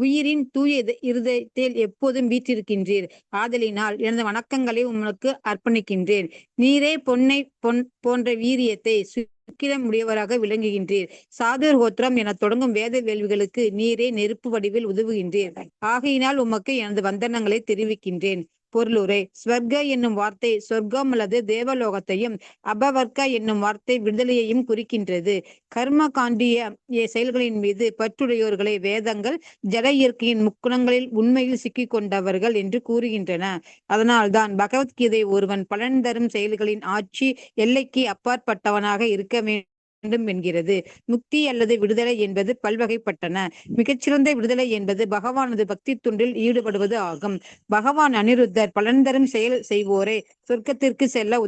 உயிரின் தூய இருதயத்தில் எப்போதும் வீற்றிருக்கின்றீர். ஆதலினால் எனது வணக்கங்களை உமக்கு அர்ப்பணிக்கின்றேன். நீரே பொன்னை போன்ற வீரியத்தை சுக்கிரம் உடையவராக விளங்குகின்றீர். சாதுர் ஹோத்திரம் என தொடங்கும் வேத வேள்விகளுக்கு நீரே நெருப்பு வடிவில் உதவுகின்றீர். ஆகையினால் உமக்கு எனது வந்தனங்களை தெரிவிக்கின்றேன். பொருளுரை. ஸ்வர்க என்னும் வார்த்தை சொர்க்கம் அல்லது தேவலோகத்தையும், அபவர்க்க என்னும் வார்த்தை விடுதலையையும் குறிக்கின்றது. கர்ம காண்டிய செயல்களின் மீது பற்றுடையோர்களை வேதங்கள் ஜட இயற்கையின் முக்குணங்களில் உண்மையில் சிக்கிக் கொண்டவர்கள் என்று கூறுகின்றன. அதனால்தான் பகவத்கீதை ஒருவன் பலன் தரும் செயல்களின் ஆட்சி எல்லைக்கு அப்பாற்பட்டவனாக இருக்க வேண்டும் என்கிறது. முக்தி அல்லது விடுதலை என்பது பல்வகைப்பட்டன. மிகச்சிறந்த விடுதலை என்பது பகவானது பக்தி துண்டில் ஈடுபடுவது ஆகும். பகவான் அனிருத்தர் பலன் தரும் செயல் செய்வோரை சொர்க்கத்திற்கு செல்ல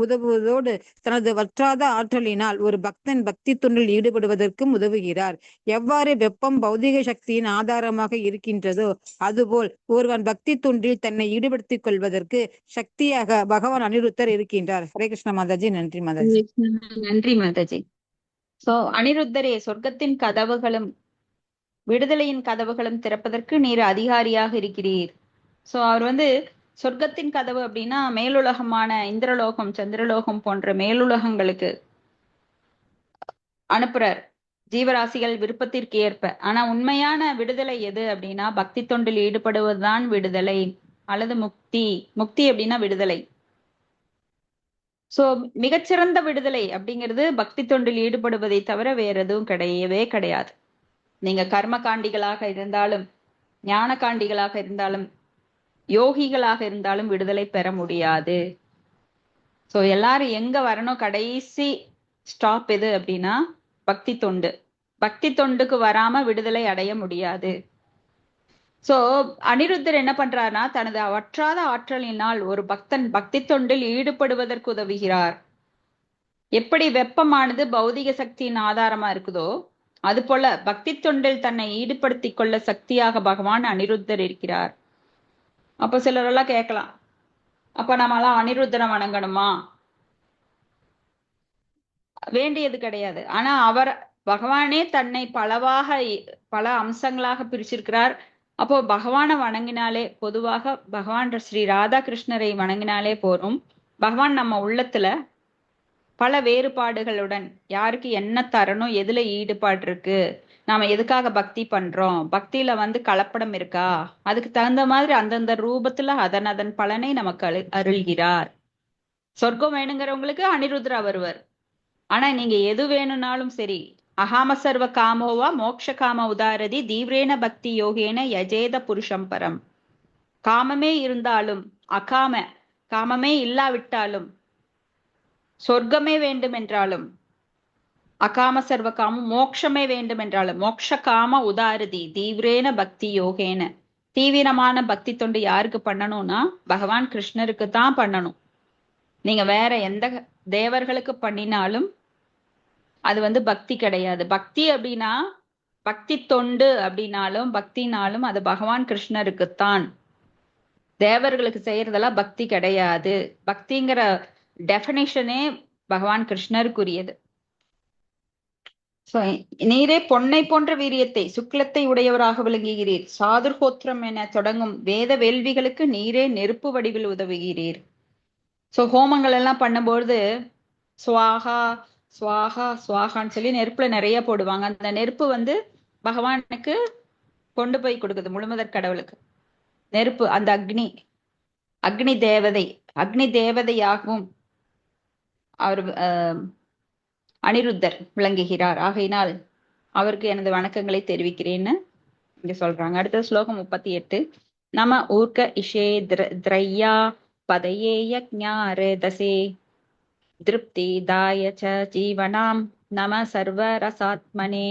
உதவுவதோடு தனது வற்றாத ஆற்றலினால் ஒரு பக்தன் பக்தி துண்டில் ஈடுபடுவதற்கும் உதவுகிறார். எவ்வாறு வெப்பம் பௌதிக சக்தியின் ஆதாரமாக இருக்கின்றதோ அதுபோல் ஒருவன் பக்தி துண்டில் தன்னை ஈடுபடுத்திக் கொள்வதற்கு சக்தியாக பகவான் அனிருத்தர் இருக்கின்றார். ஹரே கிருஷ்ண மாதாஜி. நன்றி மாதாஜி. நன்றி மாதாஜி. சோ அனிருத்தரே, சொர்க்கத்தின் கதவுகளும் விடுதலையின் கதவுகளும் திறப்பதற்கு நீர் அதிகாரியாக இருக்கிறீர். சோ அவர் சொர்க்கத்தின் கதவு அப்படின்னா மேலுலகமான இந்திரலோகம், சந்திரலோகம் போன்ற மேலுலகங்களுக்கு அனுப்புறார் ஜீவராசிகள் விருப்பத்திற்கு ஏற்ப. ஆனா உண்மையான விடுதலை எது அப்படின்னா பக்தி தொண்டில் ஈடுபடுவதுதான் விடுதலை அல்லது முக்தி. முக்தி அப்படின்னா விடுதலை. சோ மிகச்சிறந்த விடுதலை அப்படிங்கிறது பக்தி தொண்டில் ஈடுபடுவதை தவிர வேற எதுவும் கிடையவே கிடையாது. நீங்க கர்ம காண்டிகளாக இருந்தாலும், ஞான காண்டிகளாக இருந்தாலும், யோகிகளாக இருந்தாலும் விடுதலை பெற முடியாது. சோ எல்லாரும் எங்க வரணும்? கடைசி ஸ்டாப் எது அப்படின்னா பக்தி தொண்டு. பக்தி தொண்டுக்கு வராம விடுதலை அடைய முடியாது. சோ அனிருத்தர் என்ன பண்றாருன்னா தனது வற்றாத ஆற்றலினால் ஒரு பக்தன் பக்தி தொண்டில் ஈடுபடுவதற்கு உதவுகிறார். எப்படி வெப்பமானது பௌதிக சக்தியின் ஆதாரமா இருக்குதோ அது போல பக்தி தொண்டில் தன்னை ஈடுபடுத்திக் கொள்ள சக்தியாக பகவான் அனிருத்தர் இருக்கிறார். அப்ப சிலரெல்லாம் கேட்கலாம், அப்ப நம்மளாம் அனிருத்தரை வணங்கணுமா? வேண்டியது கிடையாது. ஆனா பகவானே தன்னை பல அம்சங்களாக பிரிச்சிருக்கிறார். அப்போ பகவானை வணங்கினாலே, பொதுவாக பகவான் ஸ்ரீ ராதாகிருஷ்ணரை வணங்கினாலே போரும். பகவான் நம்ம உள்ளத்துல பல வேறுபாடுகளுடன் யாருக்கு என்ன தரணும், எதுல ஈடுபாடு இருக்கு, நாம எதுக்காக பக்தி பண்றோம், பக்தியில கலப்படம் இருக்கா, அதுக்கு தகுந்த மாதிரி அந்தந்த ரூபத்துல அதன் பலனை நமக்கு அருள்கிறார். சொர்க்கம் வேணுங்கிறவங்களுக்கு அனிருத்ரா வருவர். ஆனா நீங்க எது வேணும்னாலும் சரி, அகாம சர்வ காமோவா மோக்ஷ காம உதாரதி தீவிரேன பக்தி யோகேன யஜேத புருஷம் பரம். காமமே இருந்தாலும், காமமே இல்லாவிட்டாலும், சொர்க்கமே வேண்டும் என்றாலும், அகாம சர்வ காமம் மோட்சமே வேண்டும் என்றாலும், மோக்ஷ காம உதாரதி தீவிரேன பக்தி யோகேன, தீவிரமான பக்தி தொண்டு யாருக்கு பண்ணணும்னா பகவான் கிருஷ்ணருக்கு தான் பண்ணணும். நீங்க வேற எந்த தேவர்களுக்கு பண்ணினாலும் அது பக்தி கிடையாது. பக்தி அப்படின்னா, பக்தி தொண்டு அப்படின்னாலும் பக்தினாலும் அது பகவான் கிருஷ்ணருக்குத்தான். தேவர்களுக்கு செய்யறதெல்லாம் பக்தி கிடையாது. பக்திங்கிற டெஃபினிஷனே பகவான் கிருஷ்ணருக்குரியது. நீரே பொன்னை போன்ற வீரியத்தை சுக்லத்தை உடையவராக விளங்குகிறீர். சாதுர்ஹோத்திரம் என தொடங்கும் வேத வேள்விகளுக்கு நீரே நெருப்பு வடிவில் உதவுகிறீர். சோ ஹோமங்கள் எல்லாம் பண்ணும்போது ஸ்வாகா ஸ்வாகா ஸ்வாகான்னு சொல்லி நெருப்புல நிறைய போடுவாங்க. அந்த நெருப்பு பகவானுக்கு கொண்டு போய் கொடுக்குது, முழுமுதற் கடவுளுக்கு. நெருப்பு அந்த அக்னி தேவதை, அக்னி தேவதையாகவும் அவர் அனிருத்தர் விளங்குகிறார். ஆகையினால் அவருக்கு எனது வணக்கங்களை தெரிவிக்கிறேன்னு இங்க சொல்றாங்க. அடுத்த ஸ்லோகம் 38. நம ஊர்க்க இஷே திரையா பதையே யஜ்ஞாரேதசே திருப்தி தாய ச ஜீவனாம் நம சர்வ ரசாத்மனே.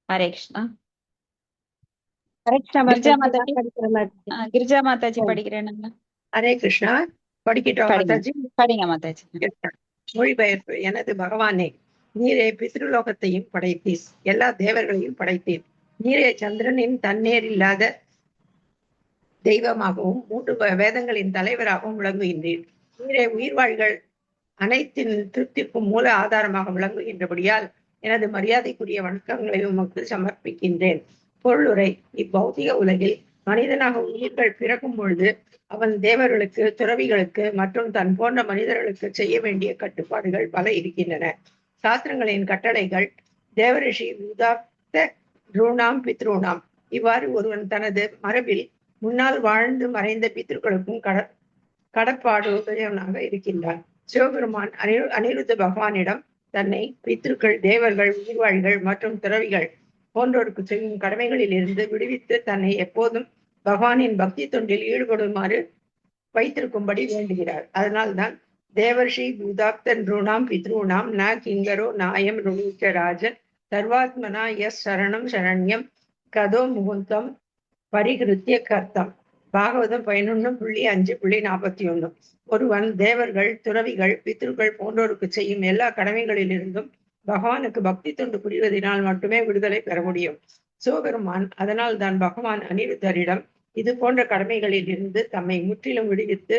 ஹரே கிருஷ்ணா. கிரிஜா மாதாஜி, கிரிஜா மாதாஜி படிக்கிறேன். ஹரே கிருஷ்ணா. படிக்கட்டும் மாதாஜி? படிங்க மாதாஜி. மொழிபெயர்ப்பு. எனது பகவானே, நீரே பித்ருலோகத்தையும் படைத்தீர், எல்லா தேவர்களையும் படைத்தீர். நீரே சந்திரனின் தண்ணீர் இல்லாத தெய்வமாகவும் 3 வேதங்களின் தலைவராகவும் விளங்குகின்றீர். நீரே உயிர்வாழ்கள் அனைத்தின் திருப்திக்கும் மூல ஆதாரமாக விளங்குகின்றபடியால் எனது மரியாதைக்குரிய வணக்கங்களை உமக்கு சமர்ப்பிக்கின்றேன். பொருளுரை. இப்பௌதிக உலகில் மனிதனாக உயிர்கள் பிறக்கும் பொழுது அவன் தேவர்களுக்கு, துறவிகளுக்கு மற்றும் தன் போன்ற மனிதர்களுக்கு செய்ய வேண்டிய கட்டுப்பாடுகள் பல இருக்கின்றன. சாஸ்திரங்களின் கட்டளைகள் தேவரிஷி உதாத்த ரூணாம் பித்ருணாம். இவ்வாறு ஒருவன் தனது மரபில் முன்னால் வாழ்ந்து மறைந்த பித்ருக்களுக்கும் கடப்பாடுடையவனாக இருக்கின்றான். சிவபெருமான் அனிருத்த பகவானிடம் தன்னை பித்ருக்கள், தேவர்கள், உயிர்வாழ்கள் மற்றும் துறவிகள் போன்றோருக்கு செய்யும் கடமைகளில் இருந்து விடுவித்து தன்னை எப்போதும் பகவானின் பக்தி தொண்டில் ஈடுபடுமாறு வைத்திருக்கும்படி வேண்டுகிறார். அதனால்தான் தேவர்ஷி பூதாப்தன் ரூணாம் பித்ருணாம் ந கிங்கரோ நாயம் ருணீச்ச ராஜன் சர்வாத்மனா எஸ் சரணம் சரண்யம் கதோ முகுந்தம் பரிகிருத்திய கர்த்தம். பாகவதம் 11.5.41. ஒருவன் தேவர்கள், துறவிகள், பித்ருக்கள் போன்றோருக்கு செய்யும் எல்லா கடமைகளிலிருந்தும் பகவானுக்கு பக்தி தொண்டு புரிவதனால் மட்டுமே விடுதலை பெற முடியும். சிவபெருமான் அதனால் தான் பகவான் அனிருத்தரிடம் இது போன்ற கடமைகளில் இருந்து தம்மை முற்றிலும் விடுவித்து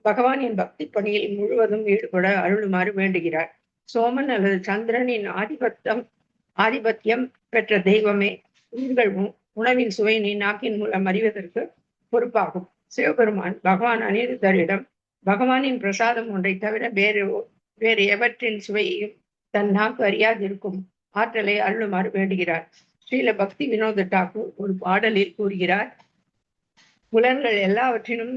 பகவானின் பக்தி பணியில் முழுவதும் ஈடுபட அருளுமாறு வேண்டுகிறார். சோமன் அல்லது சந்திரனின் ஆதிபத்தியம் பெற்ற தெய்வமே உயிர்கள் உணவின் சுவையினை நாக்கின் மூலம் அறிவதற்கு பொறுப்பாகும். சிவபெருமான் பகவான் அனிருத்தரிடம் பகவானின் பிரசாதம் ஒன்றை தவிர வேறு எவற்றின் சுவையையும் தன் நாக்கு அறியாதிருக்கும் ஆற்றலை அருளுமாறு வேண்டுகிறார். ஸ்ரீல பக்தி வினோத டாக்கூர் ஒரு பாடலில் கூறுகிறார், புலன்கள் எல்லாவற்றினும்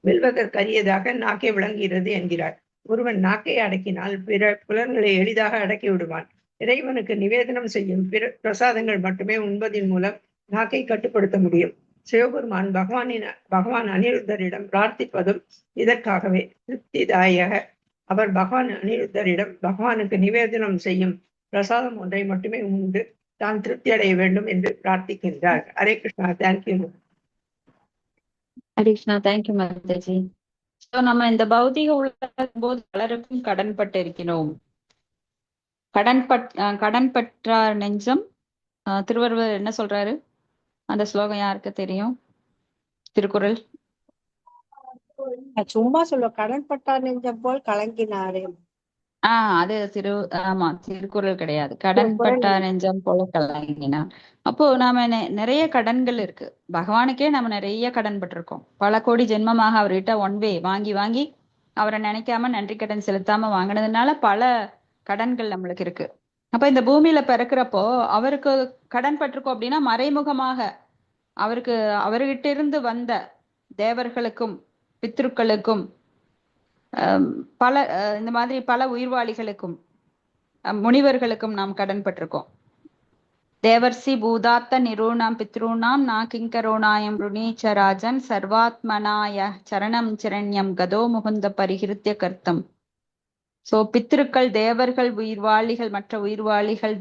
வெல்வதற்கரியதாக நாக்கே விளங்குகிறது என்கிறார். ஒருவன் நாக்கை அடக்கினால் பிற புலன்களை எளிதாக அடக்கி விடுவான். இறைவனுக்கு நிவேதனம் செய்யும் பிற பிரசாதங்கள் மட்டுமே உண்பதின் மூலம் நாக்கை கட்டுப்படுத்த முடியும். சிவபெருமான் பகவான் அனிருத்தரிடம் பிரார்த்திப்பதும் இதற்காகவே. திருப்திதாயக அவர் பகவான் அனிருத்தரிடம் பகவானுக்கு நிவேதனம் செய்யும் பிரசாதம் ஒன்றை மட்டுமே உண்டு தான் திருப்தி அடைய வேண்டும் என்று பிரார்த்திக்கின்றார். ஹரே கிருஷ்ணா. தேங்க்யூ. ஹரே கிருஷ்ணா. தேங்க்யூ மாதாஜி. நம்ம இந்த பௌதிக உலகம் போது பலருக்கும் கடன்பட்டு இருக்கிறோம். கடன்பற்றார் நெஞ்சம். திருவள்ளுவர் என்ன சொல்றாரு? அந்த ஸ்லோகம் யாருக்கு தெரியும்? திருக்குறள். சும்மா சொல்ல கடன்பட்டார் நெஞ்சம் போல் கலங்கினாரே. அது ஆமா, திருக்குறள் கிடையாது. கடன்பட்டார் நெஞ்சம் போல கலங்கினார். அப்போ நாம நிறைய கடன்கள் இருக்கு. பகவானுக்கே நம்ம நிறைய கடன் பட்டிருக்கோம். பல கோடி ஜென்மமாக அவர்கிட்ட ஒன்வே வாங்கி அவரை நினைக்காம நன்றி கடன் செலுத்தாம வாங்கினதுனால பல கடன்கள் நம்மளுக்கு இருக்கு. அப்ப இந்த பூமியில பிறக்கிறப்போ அவருக்கு கடன் பட்டிருக்கோம் அப்படின்னா மறைமுகமாக அவர்கிட்ட இருந்து வந்த தேவர்களுக்கும் பித்ருக்களுக்கும் பல இந்த மாதிரி பல உயிர்வாளிகளுக்கும் முனிவர்களுக்கும் நாம் கடன் பட்டிருக்கோம். தேவர்சி பூதாத்த நிரூணாம் பித்ருணாம் நா கிங்கரோணாயம் ருணீச்ச ராஜன் சர்வாத்மனாய சரணம் சரண்யம் கதோ முகுந்த பரிகிருத்திய கர்த்தம். சோ பித்ருக்கள், தேவர்கள், உயிர்வாளிகள், மற்ற உயிர்வாளிகள்,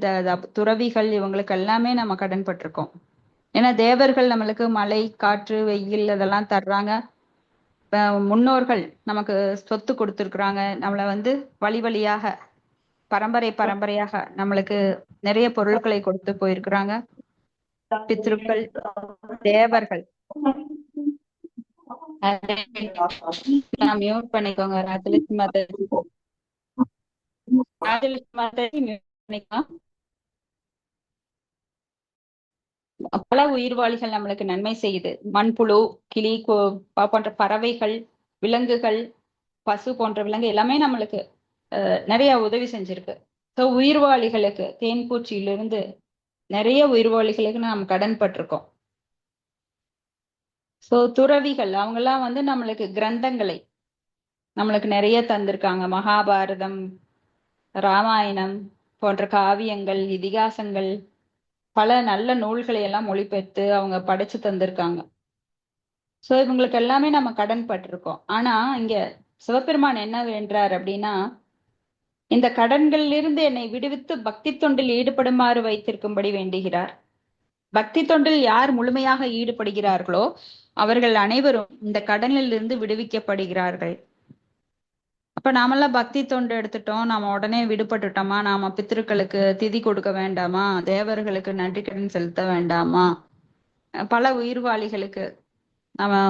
துறவிகள், இவங்களுக்கு எல்லாமே நம்ம கடன் பட்டிருக்கோம். ஏன்னா தேவர்கள் நம்மளுக்கு மழை, காற்று, வெயில் அதெல்லாம் தர்றாங்க. முன்னோர்கள் நமக்கு சொத்து கொடுத்துருக்குறாங்க. நம்மளை வழியாக பரம்பரையாக நம்மளுக்கு நிறைய பொருட்களை கொடுத்து போயிருக்கிறாங்க. பித்ருக்கள், தேவர்கள் மியூட் பண்ணிக்கோங்க ராஜலட்சுமி மாதாஜி. ராஜலட்சுமி மாதாஜி மியூட் பண்ணிக்கலாம். பல உயிர்வாளிகள் நம்மளுக்கு நன்மை செய்யுது. மண்புழு, கிளி, போன்ற பறவைகள், விலங்குகள், பசு போன்ற விலங்கு எல்லாமே நம்மளுக்கு நிறைய உதவி செஞ்சிருக்கு. ஸோ உயிர்வாளிகளுக்கு தேன்பூச்சியிலிருந்து நிறைய உயிர்வாளிகளுக்கு நாம் கடன் பட்டிருக்கோம். ஸோ துறவிகள் அவங்கெல்லாம் வந்து நம்மளுக்கு கிரந்தங்களை நம்மளுக்கு நிறைய தந்திருக்காங்க. மகாபாரதம், ராமாயணம் போன்ற காவியங்கள், இதிகாசங்கள், பல நல்ல நூல்களை எல்லாம் மொழிபெயர்த்து அவங்க படைச்சு தந்திருக்காங்க. ஸோ இவங்களுக்கு எல்லாமே நம்ம கடன் பட்டிருக்கோம். ஆனா இங்க சிவபெருமான் என்ன வேண்டார் அப்படின்னா, இந்த கடன்களிலிருந்து என்னை விடுவித்து பக்தி தொண்டில் ஈடுபடுமாறு வைத்திருக்கும்படி வேண்டுகிறார். பக்தி தொண்டில் யார் முழுமையாக ஈடுபடுகிறார்களோ அவர்கள் அனைவரும் இந்த கடனில் இருந்து விடுவிக்கப்படுகிறார்கள். அப்ப நாமெல்லாம் பக்தி தொண்டு எடுத்துட்டோம், நாம உடனே விடுபட்டுட்டோமா? நாம பித்திருக்களுக்கு திதி கொடுக்க வேண்டாமா? தேவர்களுக்கு நன்றி கடன் செலுத்த வேண்டாமா? பல உயிர்வாளிகளுக்கு நாம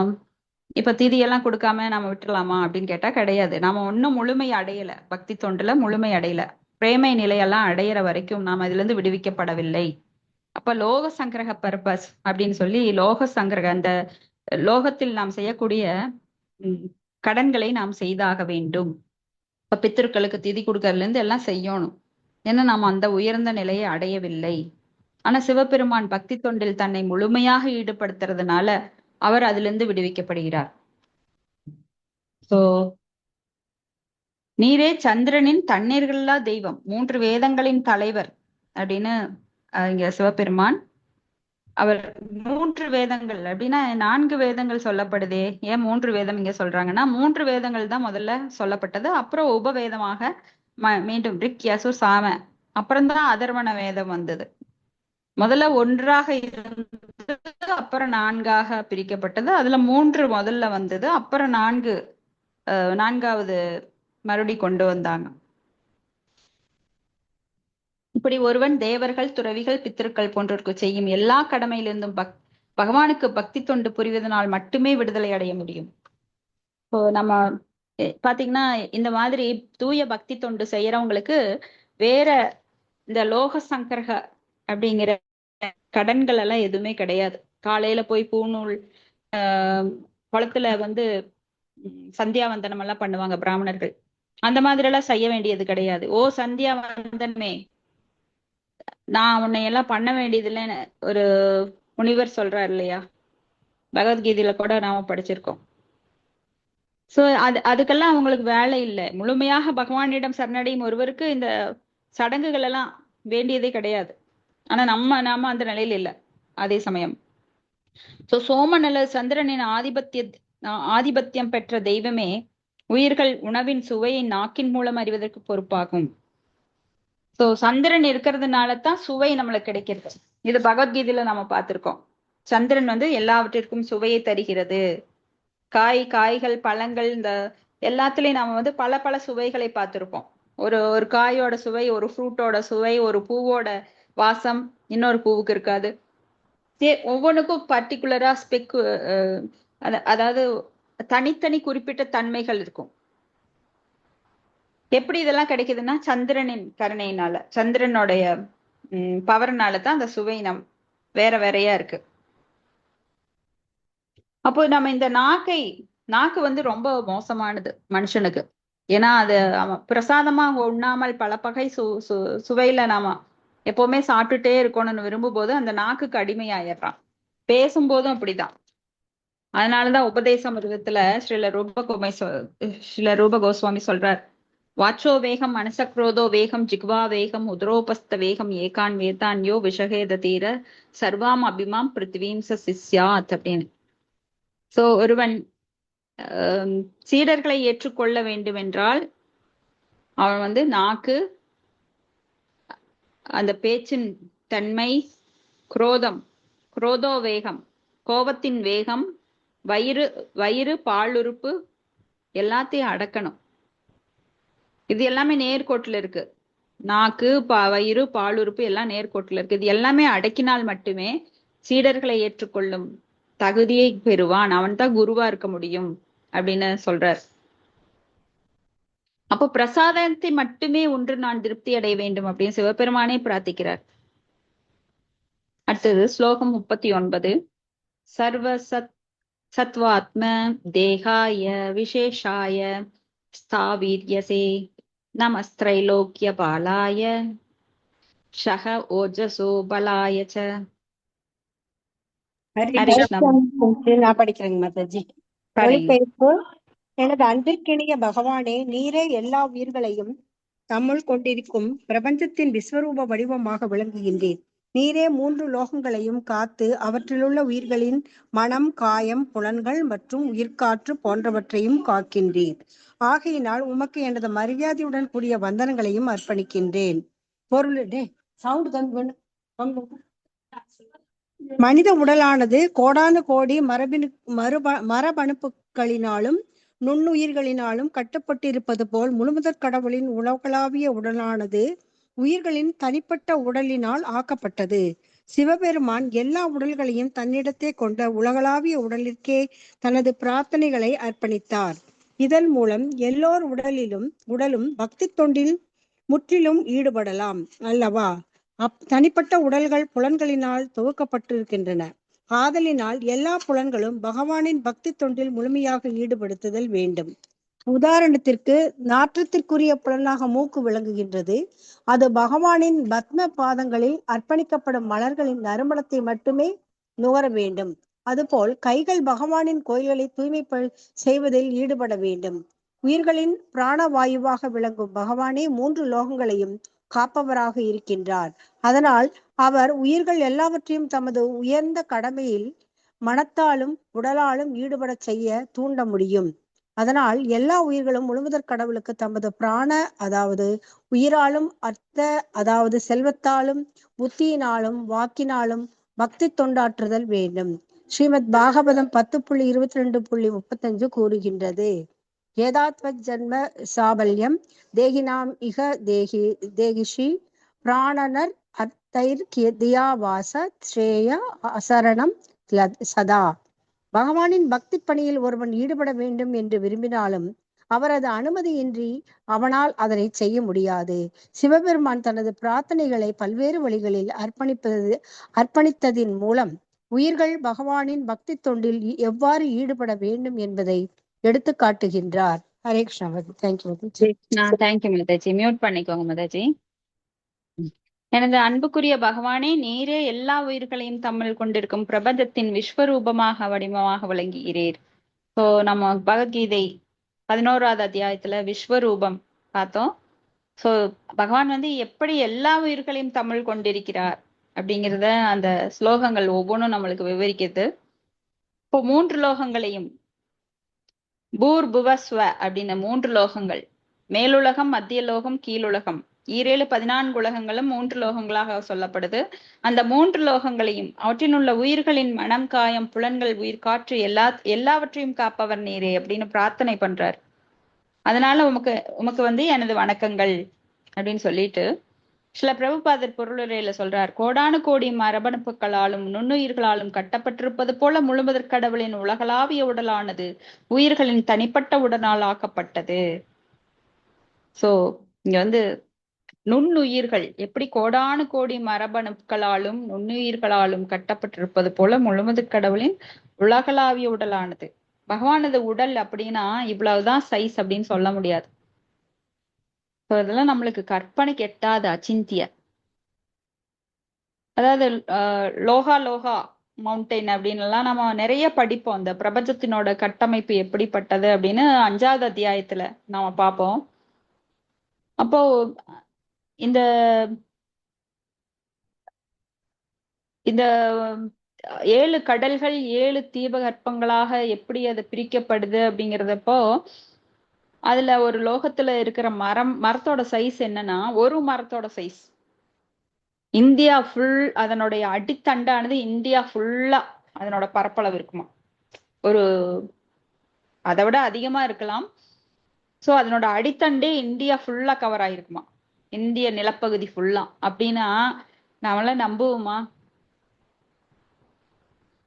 இப்ப திதியெல்லாம் கொடுக்காம நாம விட்டுலாமா அப்படின்னு கேட்டா கிடையாது. நாம ஒன்னும் முழுமை அடையல, பக்தி தொண்டுல முழுமை அடையல. பிரேமை நிலையெல்லாம் அடையிற வரைக்கும் நாம இதுல இருந்து விடுவிக்கப்படவில்லை. அப்ப லோக சங்கிரக பர்பஸ் அப்படின்னு சொல்லி லோக சங்கிரக, அந்த லோகத்தில் நாம் செய்யக்கூடிய கடன்களை நாம் செய்தாக வேண்டும். இப்ப பித்திருக்களுக்கு திதி கொடுக்கறதுல இருந்து எல்லாம் செய்யணும். ஏன்னா நாம் அந்த உயர்ந்த நிலையை அடையவில்லை. ஆனா சிவபெருமான் பக்தி தொண்டில் தன்னை முழுமையாக ஈடுபடுத்துறதுனால அவர் அதுல இருந்து விடுவிக்கப்படுகிறார். சோ நீரே சந்திரனின் தண்ணீர்கள்லா தெய்வம், 3 வேதங்களின் தலைவர் அப்படின்னு இங்க சிவபெருமான். அவர் 3 வேதங்கள் அப்படின்னா 4 வேதங்கள் சொல்லப்படுதே, ஏன் 3 வேதம் இங்க சொல்றாங்கன்னா 3 வேதங்கள் தான் முதல்ல சொல்லப்பட்டது. அப்புறம் உபவேதமாக மீண்டும் ரிக், யசு, சாம, அப்புறம்தான் அதர்வண வேதம் வந்தது. முதல்ல ஒன்றாக இருந்தது, அப்புறம் 4ஆக பிரிக்கப்பட்டது. அதுல 3 முதல்ல வந்தது, அப்புறம் 4வது மறுபடி கொண்டு வந்தாங்க. இப்படி ஒருவன் தேவர்கள், துறவிகள், பித்திருக்கள் போன்றோருக்கு செய்யும் எல்லா கடமையிலிருந்தும் பகவானுக்கு பக்தி தொண்டு புரிவதனால் மட்டுமே விடுதலை அடைய முடியும். இப்போ நம்ம பாத்தீங்கன்னா இந்த மாதிரி தூய பக்தி தொண்டு செய்யறவங்களுக்கு வேற இந்த லோக சங்கரக அப்படிங்கிற கடன்கள் எல்லாம் எதுவுமே கிடையாது. காலையில போய் பூநூல் குளத்துல வந்து சந்தியாவந்தனம் எல்லாம் பண்ணுவாங்க பிராமணர்கள். அந்த மாதிரி எல்லாம் செய்ய வேண்டியது கிடையாது. ஓ சந்தியாவந்தனமே, நான் உன்னை எல்லாம் பண்ண வேண்டியது இல்லைன்னு ஒரு முனிவர் சொல்றாரு இல்லையா, பகவத்கீதையில கூட நாம படிச்சிருக்கோம். சோ அதுக்கெல்லாம் அவங்களுக்கு வேலை இல்லை. முழுமையாக பகவானிடம் சரணடையும் ஒருவருக்கு இந்த சடங்குகள் எல்லாம் வேண்டியதே கிடையாது. ஆனா நாம அந்த நிலையில இல்லை. அதே சமயம் சோ சோமநல சந்திரனின் ஆதிபத்தியம் பெற்ற தெய்வமே உயிர்கள் உணவின் சுவையை நாக்கின் மூலம் அறிவதற்கு பொறுப்பாகும். சோ சந்திரன் இருக்கிறதுனால தான் சுவை நம்மளுக்கு கிடைக்கிறது. இது பகவத்கீதையில நம்ம பார்த்திருக்கோம். சந்திரன் வந்து எல்லாவற்றிற்கும் சுவையை தருகிறது. காய்கள், பழங்கள், இந்த எல்லாத்துலயும் நாம வந்து பல பல சுவைகளை பார்த்திருப்போம். ஒரு காயோட சுவை, ஒரு ஃப்ரூட்டோட சுவை, ஒரு பூவோட வாசம் இன்னொரு பூவுக்கு இருக்காது. ஒவ்வொன்றுக்கும் பர்டிகுலரா அதாவது தனித்தனி குறிப்பிட்ட தன்மைகள் இருக்கும். எப்படி இதெல்லாம் கிடைக்குதுன்னா சந்திரனின் கருணையினால, சந்திரனுடைய பவர்னால தான் அந்த சுவை வேற வேறையா இருக்கு. அப்போ நம்ம இந்த நாக்கு வந்து ரொம்ப மோசமானது மனுஷனுக்கு. ஏன்னா அது பிரசாதமா உண்ணாமல் பல பகை சுவையில நாம எப்பவுமே சாப்பிட்டுட்டே இருக்கணும்னு விரும்பும் போது அந்த நாக்குக்கு அடிமையாயிடுறான். பேசும்போதும் அப்படிதான். அதனாலதான் உபதேசமிருதத்துல ஸ்ரீல ரூப கோஸ்வாமி சொல்றார், வாச்சோ வேகம், மனசக்ரோதோ வேகம், ஜிக்வா வேகம், உதரோபஸ்த வேகம், ஏகான் வேதான்யோ விஷகேத தீர சர்வாம் அபிமாம் பிருத்திவீம் சிஸ்யாத் அப்படின்னு. சோ ஒருவன் சீடர்களை ஏற்றுக்கொள்ள வேண்டும் என்றால் அவன் வந்து நாக்கு, அந்த பேச்சின் தன்மை, குரோதோ வேகம், கோபத்தின் வேகம், வயிறு பாலுறுப்பு எல்லாத்தையும் அடக்கணும். இது எல்லாமே நேர்கோட்டுல இருக்கு. நாக்கு, வயிறு, பாலுறுப்பு எல்லாம் நேர்கோட்டுல இருக்கு. இது எல்லாமே அடக்கினால் மட்டுமே சீடர்களை ஏற்றுக்கொள்ளும் தகுதியை பெறுவான், அவன் தான் குருவா இருக்க முடியும் அப்படின்னு சொல்றார். அப்போ பிரசாதத்தை மட்டுமே ஒன்று நான் திருப்தி அடைய வேண்டும் அப்படின்னு சிவபெருமானே பிரார்த்திக்கிறார். அடுத்தது ஸ்லோகம் 39. சர்வ சத்வாத்ம தேகாய விசேஷாய ஸ்தாவீர்யசே நமஸ்திரைலோக்கிய பாலாய ஷஹ ஓஜசோ பலாய ச. ஹரே கிருஷ்ணா. நான் படிக்கிறேங்க மாதாஜி. படிங்க. மொழிபெயர்ப்பு. எனது அன்பிற்கினிய பகவானே, நீரே எல்லா உயிர்களையும் தம்முள் கொண்டிருக்கும் பிரபஞ்சத்தின் விஸ்வரூப வடிவமாக விளங்குகின்றேன். நீரே 3 லோகங்களையும் காத்து அவற்றிலுள்ள உயிர்களின் மனம், காயம், புலன்கள் மற்றும் உயிர்காற்று போன்றவற்றையும் காக்கின்றீர். ஆகையினால் உமக்கு எனது மரியாதையுடன் கூடிய வந்தனங்களையும் அர்ப்பணிக்கின்றேன். பொருளே சவுண்ட் தான். மனித உடலானது கோடானு கோடி மரபணுக்களினாலும் நுண்ணுயிர்களினாலும் கட்டப்பட்டிருப்பது போல் முழுமுதற் கடவுளின் உலகளாவிய உடலானது உயிர்களின் தனிப்பட்ட உடலினால் ஆக்கப்பட்டது. சிவபெருமான் எல்லா உடல்களையும் தன்னிடத்தே கொண்ட உலகளாவிய உடலிற்கே தனது பிரார்த்தனைகளை அர்ப்பணித்தார். இதன் மூலம் எல்லோர் உடலும் பக்தி தொண்டில் முற்றிலும் ஈடுபடலாம் அல்லவா? தனிப்பட்ட உடல்கள் புலன்களினால் துவக்கப்பட்டிருக்கின்றன. ஆதலினால் எல்லா புலன்களும் பகவானின் பக்தி தொண்டில் முழுமையாக ஈடுபடுத்துதல் வேண்டும். உதாரணத்திற்கு நாற்றத்திற்குரிய புலனாக மூக்கு விளங்குகின்றது. அது பகவானின் பத்ம பாதங்களில் அர்ப்பணிக்கப்படும் மலர்களின் நறுமணத்தை மட்டுமே நுகர வேண்டும். அதுபோல் கைகள் பகவானின் கோயில்களை தூய்மை செய்வதில் ஈடுபட வேண்டும். உயிர்களின் பிராணவாயுவாக விளங்கும் பகவானே 3 லோகங்களையும் காப்பவராக இருக்கின்றார். அதனால் அவர் உயிர்கள் எல்லாவற்றையும் தமது உயர்ந்த கடமையில் மனத்தாலும் உடலாலும் ஈடுபட செய்ய தூண்ட முடியும். அதனால் எல்லா உயிர்களும் முழுமுதற் கடவுளுக்கு தமது பிராண அதாவது உயிராலும், அதாவது செல்வத்தாலும், புத்தியினாலும், வாக்கினாலும் பக்தி தொண்டாற்றுதல் வேண்டும். ஸ்ரீமத் பாகவதம் 10.22.35 கூறுகின்றது. ஏதாத்வத் ஜன்ம சாபல்யம் தேகினாம் இக தேகிஷி பிராணனர் அர்த்தைர் தியாவாச ஸ்ரேய அசரணம் சதா. பகவானின் பக்தி பணியில் ஒருவன் ஈடுபட வேண்டும் என்று விரும்பினாலும் அவரது அனுமதியின்றி அவனால் அதனை செய்ய முடியாது. சிவபெருமான் தனது பிரார்த்தனைகளை பல்வேறு வழிகளில் அர்ப்பணித்ததின் மூலம் உயிர்கள் பகவானின் பக்தி தொண்டில் எவ்வாறு ஈடுபட வேண்டும் என்பதை எடுத்து காட்டுகின்றார். Hare Krishna. Thank you. Thank you Mataji. Mute பண்ணிக்கோங்க மாதாஜி. எனது அன்புக்குரிய பகவானே, நீரே எல்லா உயிர்களையும் தம்மில் கொண்டிருக்கும் பிரபஞ்சத்தின் விஸ்வரூபமாக வடிவமாக விளங்குகிறீர். ஸோ நம்ம பகவத்கீதை 11வது அத்தியாயத்துல விஸ்வரூபம் பார்த்தோம். ஸோ பகவான் எப்படி எல்லா உயிர்களையும் தம்மில் கொண்டிருக்கிறார் அப்படிங்கிறத அந்த ஸ்லோகங்கள் ஒவ்வொன்றும் நம்மளுக்கு விவரிக்கிறது. இப்போ 3 லோகங்களையும் பூர் புவஸ்வ அப்படின்னு 3 லோகங்கள், மேலுலகம், மத்திய லோகம், கீழுலகம், 14 உலகங்களும் 3 லோகங்களாக சொல்லப்படுது. அந்த 3 லோகங்களையும் அவற்றினுள்ள உயிர்களின் மனம், காயம், புலன்கள், உயிர், காற்று எல்லாவற்றையும் காப்பவர் நீரே அப்படின்னு பிரார்த்தனை பண்றார். அதனால உமக்கு எனது வணக்கங்கள் அப்படின்னு சொல்லிட்டு சில பிரபுபாதர் பொருளுரையில சொல்றார். கோடானு கோடி மரபணுப்புகளாலும் நுண்ணுயிர்களாலும் கட்டப்பட்டிருப்பது போல முழுமுதற் கடவுளின் உலகளாவிய உடலானது உயிர்களின் தனிப்பட்ட உடலால் ஆக்கப்பட்டது. சோ இங்க நுண்ணுயிர்கள் எப்படி கோடானு கோடி மரபணுக்களாலும் நுண்ணுயிர்களாலும் கட்டப்பட்டிருப்பது போல முழுமுதற் கடவுளின் உலகளாவிய உடலானது. பகவானது உடல் அப்படின்னா இவ்வளவுதான் சைஸ் அப்படின்னு சொல்ல முடியாது. இதெல்லாம் நம்மளுக்கு கற்பனைக்கு எட்டாத அச்சிந்திய. அதாவது லோகா மவுண்டைன் அப்படின்னு எல்லாம் நம்ம நிறைய படிப்போம். அந்த பிரபஞ்சத்தினோட கட்டமைப்பு எப்படிப்பட்டது அப்படின்னு 5வது அத்தியாயத்துல நாம பார்ப்போம். அப்போ இந்த இந்த 7 கடல்கள் 7 தீபகற்பங்களாக எப்படி அது பிரிக்கப்படுது அப்படிங்கிறதப்போ அதுல ஒரு லோகத்துல இருக்கிற மரத்தோட சைஸ் என்னன்னா, ஒரு மரத்தோட சைஸ் இந்தியா ஃபுல், அதனுடைய அடித்தண்டானது இந்தியா ஃபுல்லா அதனோட பரப்பளவு இருக்குமா. அதை விட அதிகமா இருக்கலாம். சோ அதனோட அடித்தண்டே இந்தியா ஃபுல்லா கவர் ஆயிருக்குமா, இந்திய நிலப்பகுதி ஃபுல்லா. அப்படின்னா நம்மளால நம்புவோமா?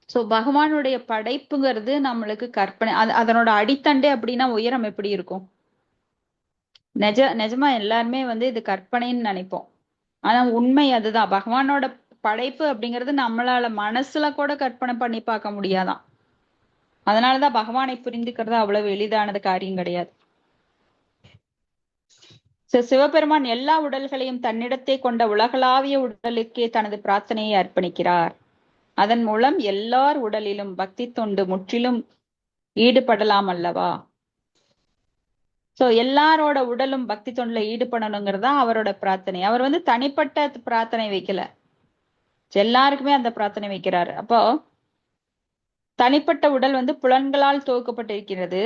சோ பகவானுடைய படைப்புங்கிறது நம்மளுக்கு கற்பனை. அதனோட அடித்தண்டே அப்படின்னா உயரம் எப்படி இருக்கும்? நிஜமா எல்லாருமே வந்து இது கற்பனைன்னு நினைப்போம். ஆனா உண்மை அதுதான். பகவானோட படைப்பு அப்படிங்கிறது நம்மளால மனசுல கூட கற்பனை பண்ணி பார்க்க முடியாதான். அதனாலதான் பகவானை புரிந்துக்கிறது அவ்வளவு எளிதானது காரியம் கிடையாது. சிவபெருமான் எல்லா உடல்களையும் தன்னிடத்தே கொண்ட உலகளாவிய உடலுக்கே தனது பிரார்த்தனையை அர்ப்பணிக்கிறார். அதன் மூலம் எல்லார் உடலிலும் பக்தி தொண்டு முற்றிலும் ஈடுபடலாம் அல்லவா? சோ எல்லாரோட உடலும் பக்தி தொண்டுல ஈடுபடணுங்கிறதா அவரோட பிரார்த்தனை. அவர் வந்து தனிப்பட்ட பிரார்த்தனை வைக்கல, எல்லாருக்குமே அந்த பிரார்த்தனை வைக்கிறாரு. அப்போ தனிப்பட்ட உடல் வந்து புலன்களால் துவக்கப்பட்டிருக்கிறது.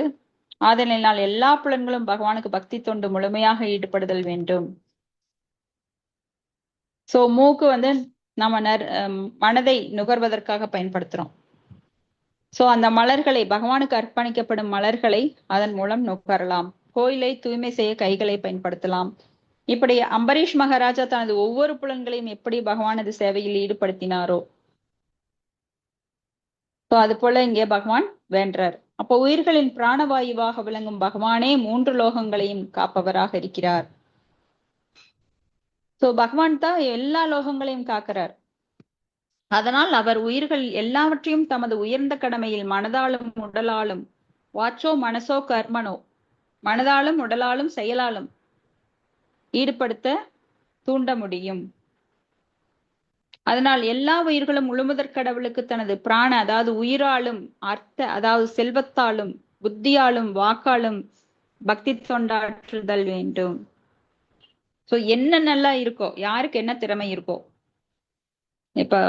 ஆதலினால் எல்லா புலன்களும் பகவானுக்கு பக்தி தொண்டு முழுமையாக ஈடுபடுதல் வேண்டும். சோ மூக்கு வந்து நம்ம மனதை நுகர்வதற்காக பயன்படுத்துறோம். சோ அந்த மலர்களை, பகவானுக்கு அர்ப்பணிக்கப்படும் மலர்களை அதன் மூலம் நுகரலாம். கோயிலை தூய்மை செய்ய கைகளை பயன்படுத்தலாம். இப்படி அம்பரீஷ் மகாராஜா தனது ஒவ்வொரு புலன்களையும் எப்படி பகவானது சேவையில் ஈடுபடுத்தினாரோ அது போல இங்கே பகவான் வென்றார். அப்போ உயிர்களின் பிராணவாயுவாக விளங்கும் பகவானே 3 லோகங்களையும் காப்பவராக இருக்கிறார். சோ பகவான் தான் எல்லா லோகங்களையும் காக்கிறார். அதனால் அவர் உயிர்கள் எல்லாவற்றையும் தமது உயர்ந்த கடமையில் மனதாலும் உடலாலும், வாச்சோ மனசோ கர்மனோ, மனதாலும் உடலாலும் செயலாலும் ஈடுபடுத்த தூண்ட முடியும். அதனால் எல்லா உயிர்களும் முழுமுதற் கடவுளுக்கு தனது பிராண, அதாவது உயிராலும், அர்த்த அதாவது செல்வத்தாலும், புத்தியாலும், வாக்காலும் பக்தி தொண்டாற்றுதல் வேண்டும். சோ என்ன நல்லா இருக்கோ, யாருக்கு என்ன திறமை இருக்கோ, இப்ப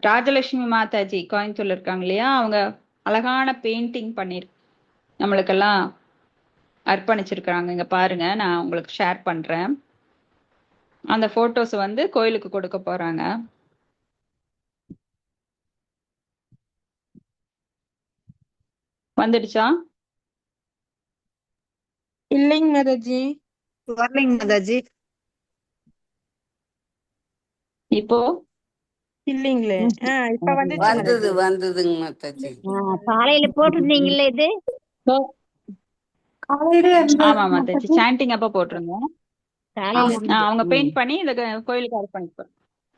ராஜலட்சுமி மாதாஜி கோயம்புத்தூர்ல இருக்காங்க இல்லையா, அவங்க அழகான பெயிண்டிங் பண்ணி நம்மளுக்கெல்லாம் அர்ப்பணிச்சிருக்கிறாங்க. இங்க பாருங்க, நான் உங்களுக்கு ஷேர் பண்றேன். அந்த போட்டோஸ் வந்து கோயிலுக்கு கொடுக்க போறாங்க. வந்துடுச்சா? இல்லைங்க மாதாஜி. வரலைங்க மாதாஜி. இப்போ இல்லைங்களே. இப்ப வந்துச்சு வந்ததுங்க மாதாஜி. மாதாஜி. காலையில போட்டிருந்தீங்கல்ல இது? ஆமா மாதாஜி, சாண்டிங் அப்ப போட்டிருங்க. அவங்க பெயிண்ட் பண்ணி இந்த கோயிலுக்கு அர்ப்பணிப்பாங்க.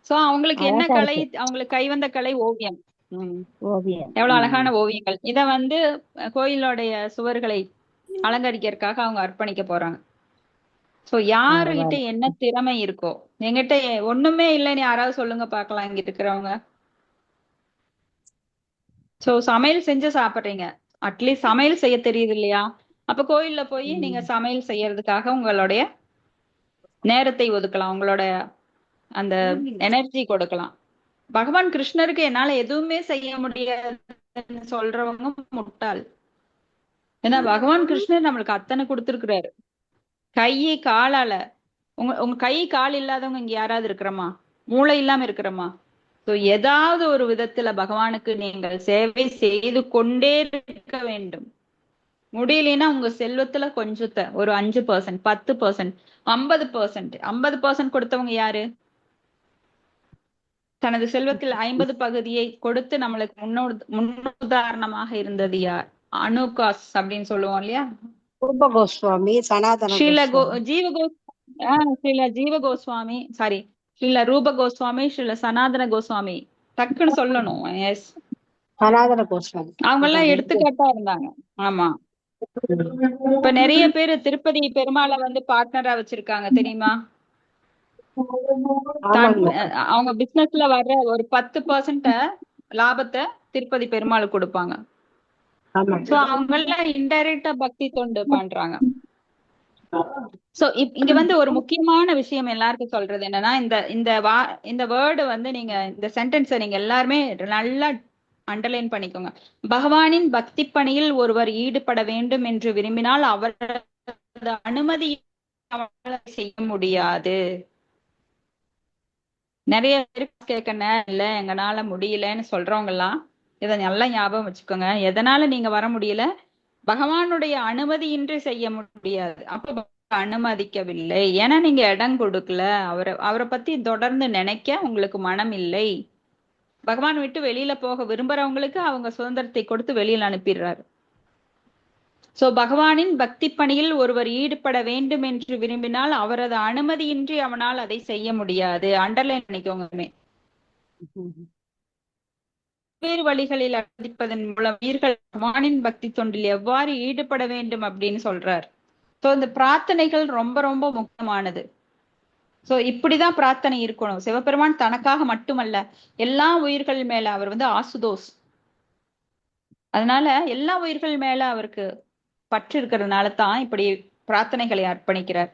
சோ அவங்களுக்கு என்ன கலை, அவங்களுக்கு கைவந்த கலை ஓவியம். எவ்வளவு அழகான ஓவியங்கள். இத வந்து கோயிலோடைய சுவர்களை அலங்கரிக்கிறதுக்காக அவங்க அர்ப்பணிக்க போறாங்க. சோ யாருகிட்ட என்ன திறமை இருக்கோ, எங்கிட்ட ஒண்ணுமே இல்லைன்னு யாராவது சொல்லுங்க பாக்கலாம் இங்க இருக்கிறவங்க. சோ சமையல் செஞ்சு சாப்பிடுறீங்க, அட்லீஸ்ட் சமையல் செய்ய தெரியுது இல்லையா? அப்ப கோயில்ல போய் நீங்க சமையல் செய்யறதுக்காக உங்களுடைய நேரத்தை ஒதுக்கலாம், உங்களோட அந்த எனர்ஜி கொடுக்கலாம். பகவான் கிருஷ்ணருக்கு என்னால எதுவுமே செய்ய முடியாதுன்னு சொல்றவங்க முட்டாள். ஏன்னா பகவான் கிருஷ்ணர் நம்மளுக்கு அத்தனை கொடுத்திருக்கிறாரு. கையை காலால, உங்க கை கால் இல்லாதவங்க இங்க யாராவது இருக்கிறோமா? மூளை இல்லாம இருக்கிறோமா? சோ ஏதாவது ஒரு விதத்துல பகவானுக்கு நீங்கள் சேவை செய்து கொண்டே இருக்க வேண்டும். முடியலன்னா உங்க செல்வத்துல கொஞ்சத்தை, ஒரு 5%, 10%, 50% கொடுத்தவங்க யாரு? தனது செல்வத்தில் 50 பகுதியை கொடுத்து நம்மளுக்கு முன்னுதாரணமாக இருந்தது யார்? அனுகாஸ் அப்படின்னு சொல்லுவோம் இல்லையா, ரூப கோஸ்வாமி, சனாதன ஜீவ கோஸ்வாமி, சாரி ஸ்ரீல ரூப கோஸ்வாமி, ஸ்ரீல சனாதன கோஸ்வாமி. டக்குன்னு சொல்லணும். எஸ், சனாதன கோஸ்வாமி அவங்க எல்லாம் எடுத்துக்காட்டா இருந்தாங்க. ஆமா, இப்ப நிறைய பேரு திருப்பதி பெருமாளை வந்து பார்ட்னரா வச்சிருக்காங்க தெரியுமா? அவங்க பிசினஸ்ல வர்ற ஒரு 10% லாபத்தை திருப்பதி பெருமாளுக்கு கொடுப்பாங்க. சோ அவங்க எல்லாம் இன்டைரக்டா பக்தி தொண்டு பண்றாங்க. சோ இங்க வந்து ஒரு முக்கியமான விஷயம் எல்லாருக்கும் சொல்றது என்னன்னா, இந்த வேர்டு வந்து நீங்க, இந்த சென்டென்ஸை நீங்க எல்லாருமே நல்லா அண்டர்லைன் பண்ணிக்கோங்க. பகவானின் பக்தி பணியில் ஒருவர் ஈடுபட வேண்டும் என்று விரும்பினால் அவரது அனுமதி செய்ய முடியாது. நிறைய பேருக்கு கேட்க இல்ல, எங்கனால முடியலன்னு சொல்றவங்க எல்லாம் இதை நல்லா ஞாபகம் வச்சுக்கோங்க. எதனால நீங்க வர முடியல? பகவானுடைய அனுமதியின்றி செய்ய முடியாது. அப்ப அனுமதிக்கவில்லை, ஏன்னா நீங்க இடம் கொடுக்கல. அவரை பத்தி தொடர்ந்து நினைக்க உங்களுக்கு மனம் இல்லை. பகவான் விட்டு வெளியில போக விரும்புறவங்களுக்கு அவங்க சுதந்திரத்தை கொடுத்து வெளியில அனுப்பிடுறாரு. சோ பகவானின் பக்தி பணியில் ஒருவர் ஈடுபட வேண்டும் என்று விரும்பினால் அவரது அனுமதியின்றி அவனால் அதை செய்ய முடியாது. அண்டர்லைன் பண்ணிக்கோங்க. வேறு வழிகளில் அனுமதிப்பதன் மூலம் உயிர்கள் பகவானின் பக்தி தொண்டில் எவ்வாறு ஈடுபட வேண்டும் அப்படின்னு சொல்றார். சோ இந்த பிரார்த்தனைகள் ரொம்ப ரொம்ப முக்கியமானது. சோ இப்படிதான் பிரார்த்தனை இருக்கணும். சிவபெருமான் தனக்காக மட்டுமல்ல, எல்லா உயிர்கள் மேல அவர் ஆசுதோஸ். அதனால எல்லா உயிர்கள் மேல அவருக்கு பற்று இருக்கிறதுனால தான் இப்படி பிரார்த்தனைகளை அர்ப்பணிக்கிறார்.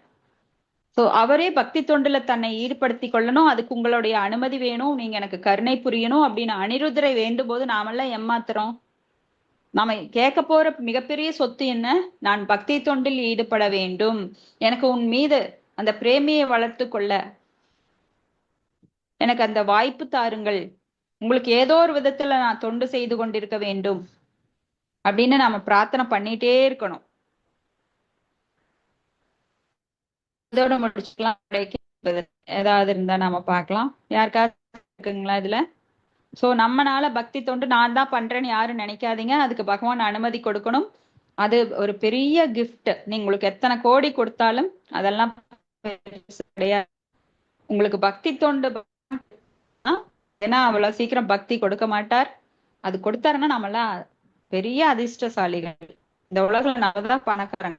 சோ அவரே பக்தி தொண்டுல தன்னை ஈடுபடுத்தி கொள்ளணும், அதுக்கு உங்களுடைய அனுமதி வேணும், நீங்க எனக்கு கருணை புரியணும் அப்படின்னு அனிருத்தரை வேண்டும் போது நாமெல்லாம் ஏமாத்துறோம். நாம கேட்க போற மிகப்பெரிய சொத்து என்ன? நான் பக்தி தொண்டில் ஈடுபட வேண்டும், எனக்கு உன் மீது அந்த பிரேமியை வளர்த்து கொள்ள எனக்கு அந்த வாய்ப்பு தாருங்கள், உங்களுக்கு ஏதோ ஒரு விதத்துல நான் தொண்டு செய்து கொண்டிருக்க வேண்டும் அப்படின்னு நாம பிரார்த்தனை பண்ணிட்டே இருக்கணும். இதோட முடிச்சுக்கலாம். ஏதாவது இருந்தா நாம பார்க்கலாம். யாருக்காவது இருக்குங்களா இதுல? சோ நம்மனால பக்தி தொண்டு நான் தான் பண்றேன்னு யாரும் நினைக்காதீங்க. அதுக்கு பகவான் அனுமதி கொடுக்கணும். அது ஒரு பெரிய கிஃப்ட். நீங்க உங்களுக்கு எத்தனை கோடி கொடுத்தாலும் அதெல்லாம் கிடையாது. உங்களுக்கு பக்தி தொண்டு ஏன்னா அவ்வளவு சீக்கிரம் பக்தி கொடுக்க மாட்டார். அது கொடுத்தாருன்னா நம்மளாம் பெரிய அதிர்ஷ்டசாலிகள். இந்த உலகம் நம்மதான் பணக்காரங்க.